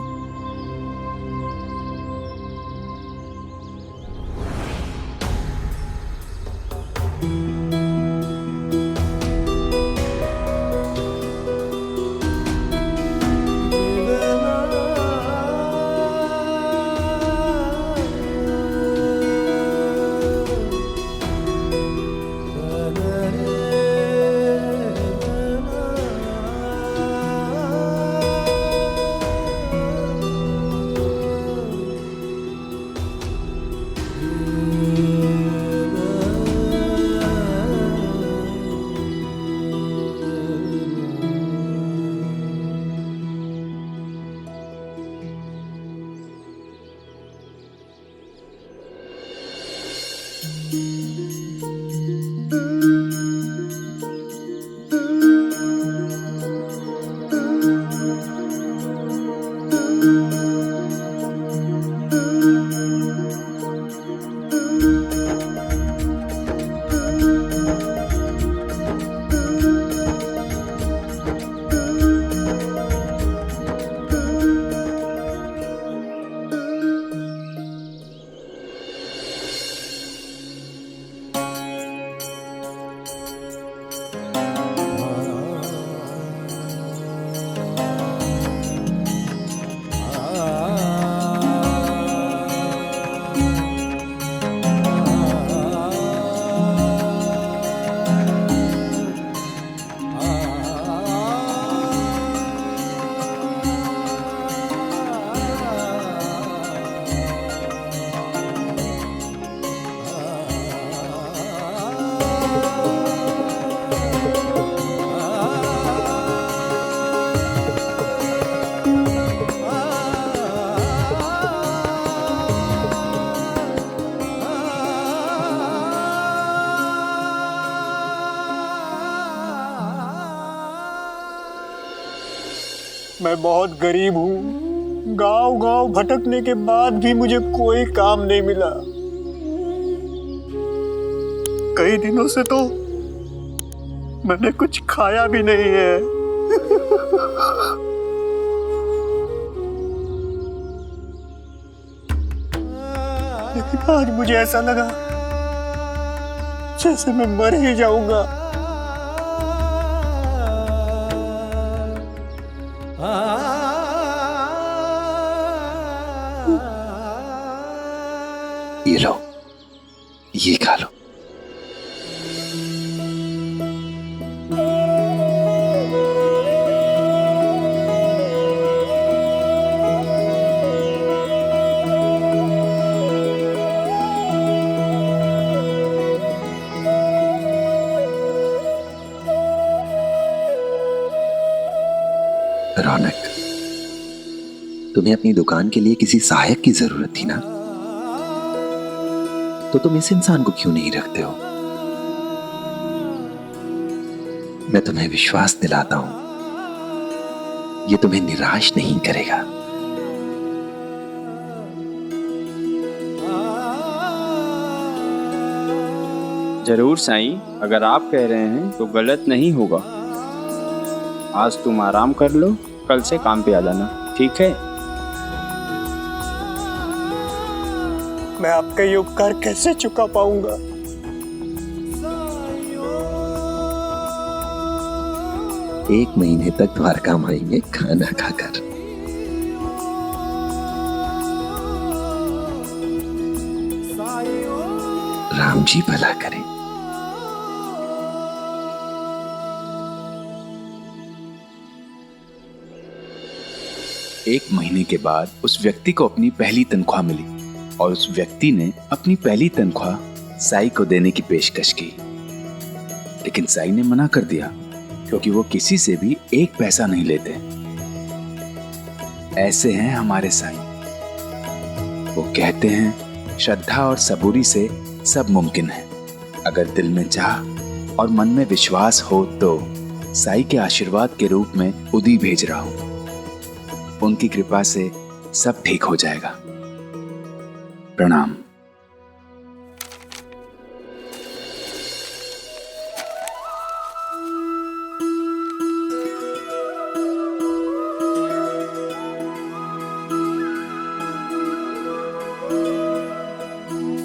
मैं बहुत गरीब हूँ। गांव गांव भटकने के बाद भी मुझे कोई काम नहीं मिला। कई दिनों से तो मैंने कुछ खाया भी नहीं है। लेकिन आज मुझे ऐसा लगा जैसे मैं मर ही जाऊंगा। ये लो, ये खा लो। रौनक, तुम्हें अपनी दुकान के लिए किसी सहायक की जरूरत थी ना? तो तुम इस इंसान को क्यों नहीं रखते हो? मैं तुम्हें विश्वास दिलाता हूं, ये तुम्हें निराश नहीं करेगा। जरूर साईं, अगर आप कह रहे हैं तो गलत नहीं होगा। आज तुम आराम कर लो, कल से काम पे आ जाना, ठीक है? मैं आपका ये उपकार कैसे चुका पाऊंगा? एक महीने तक द्वारका माई में खाना खाकर। राम जी भला करें। एक महीने के बाद उस व्यक्ति को अपनी पहली तनख्वाह मिली और उस व्यक्ति ने अपनी पहली तनख्वाह साई को देने की पेशकश की, लेकिन साई ने मना कर दिया क्योंकि वो किसी से भी एक पैसा नहीं लेते। ऐसे हैं हमारे साई। वो कहते हैं श्रद्धा और सबूरी से सब मुमकिन है। अगर दिल में चाह और मन में विश्वास हो तो साई के आशीर्वाद के रूप में उदी भेज रहा हूं। उनकी कृपा से सब ठीक हो जाएगा। प्रणाम।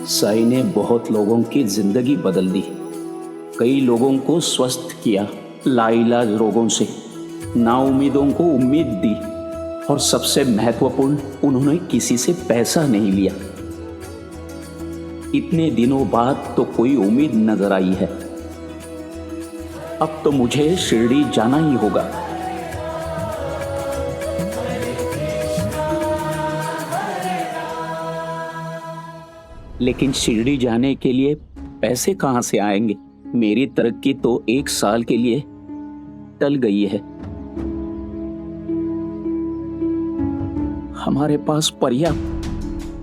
साई ने बहुत लोगों की जिंदगी बदल दी, कई लोगों को स्वस्थ किया, लाइलाज रोगों से, नाउमीदों को उम्मीद दी, और सबसे महत्वपूर्ण, उन्होंने किसी से पैसा नहीं लिया। इतने दिनों बाद तो कोई उम्मीद नजर आई है। अब तो मुझे शिरडी जाना ही होगा। लेकिन शिरडी जाने के लिए पैसे कहां से आएंगे? मेरी तरक्की तो 1 साल के लिए टल गई है। हमारे पास पर्याप्त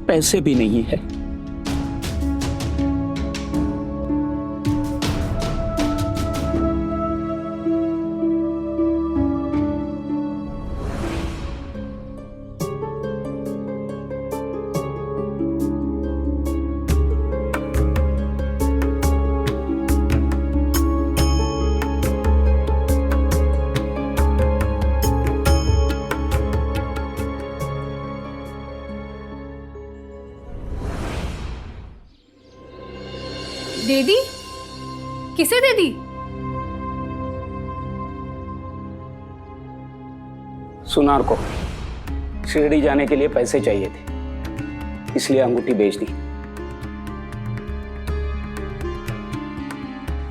पैसे भी नहीं है। दे दी? किसे दे दी? सुनार को शिरडी जाने के लिए पैसे चाहिए थे, इसलिए अंगूठी बेच दी।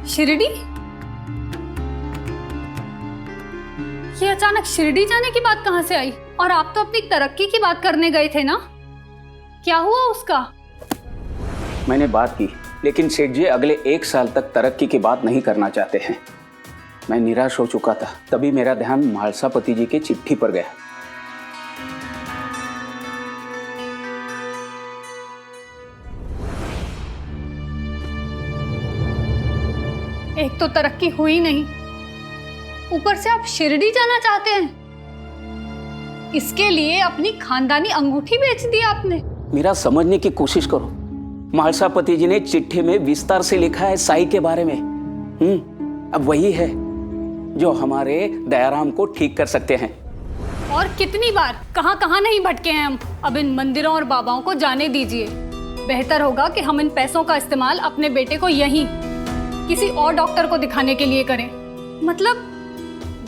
शिरडी? ये अचानक शिरडी जाने की बात कहां से आई? और आप तो अपनी तरक्की की बात करने गए थे ना, क्या हुआ उसका? मैंने बात की, लेकिन सेठ जी अगले 1 साल तक तरक्की की बात नहीं करना चाहते हैं। मैं निराश हो चुका था, तभी मेरा ध्यान म्हालसापति जी की चिट्ठी पर गया। एक तो तरक्की हुई नहीं, ऊपर से आप शिरडी जाना चाहते हैं। इसके लिए अपनी खानदानी अंगूठी बेच दी आपने। मेरा समझने की कोशिश करो। म्हालसापति जी ने चिट्ठी में विस्तार से लिखा है साई के बारे में। अब वही है जो हमारे दयाराम को ठीक कर सकते हैं। और कितनी बार कहां कहां नहीं भटके हैं हम। अब इन मंदिरों और बाबाओं को जाने दीजिए। बेहतर होगा कि हम इन पैसों का इस्तेमाल अपने बेटे को यहीं किसी और डॉक्टर को दिखाने के लिए करें। मतलब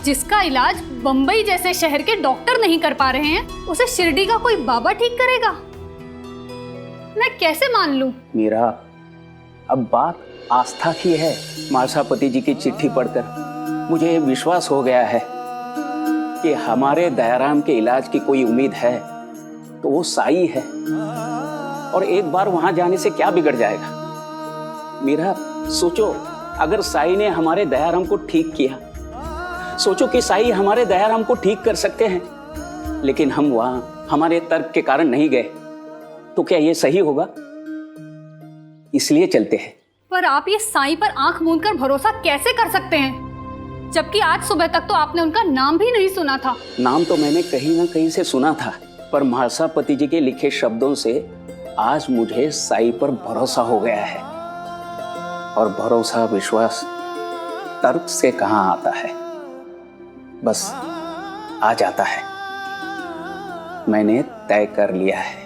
जिसका इलाज बंबई जैसे शहर के डॉक्टर नहीं कर पा रहे हैं, उसे शिरडी का कोई बाबा ठीक करेगा? मैं कैसे मान लूं? मेरा अब बात आस्था की है। म्हालसापति जी की चिट्ठी पढ़कर मुझे विश्वास हो गया है कि हमारे दयाराम के इलाज की कोई उम्मीद है तो वो साई है। और एक बार वहां जाने से क्या बिगड़ जाएगा? मेरा सोचो, अगर साई ने हमारे दयाराम को ठीक किया, सोचो कि साई हमारे दयाराम को ठीक कर सकते हैं, लेकिन हम वहां हमारे तर्क के कारण नहीं गए, तो क्या ये सही होगा? इसलिए चलते हैं। पर आप ये साईं पर आंख मूंद कर भरोसा कैसे कर सकते हैं, जबकि आज सुबह तक तो आपने उनका नाम भी नहीं सुना था। नाम तो मैंने कहीं ना कहीं से सुना था, पर महासापति जी के लिखे शब्दों से आज मुझे साईं पर भरोसा हो गया है। और भरोसा विश्वास तर्क से कहाँ आता है, बस आ जाता है। मैंने तय कर लिया है।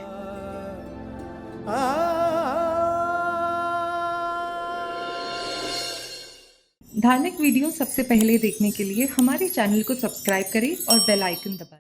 धार्मिक वीडियो सबसे पहले देखने के लिए हमारे चैनल को सब्सक्राइब करें और बेल आइकन दबाएं।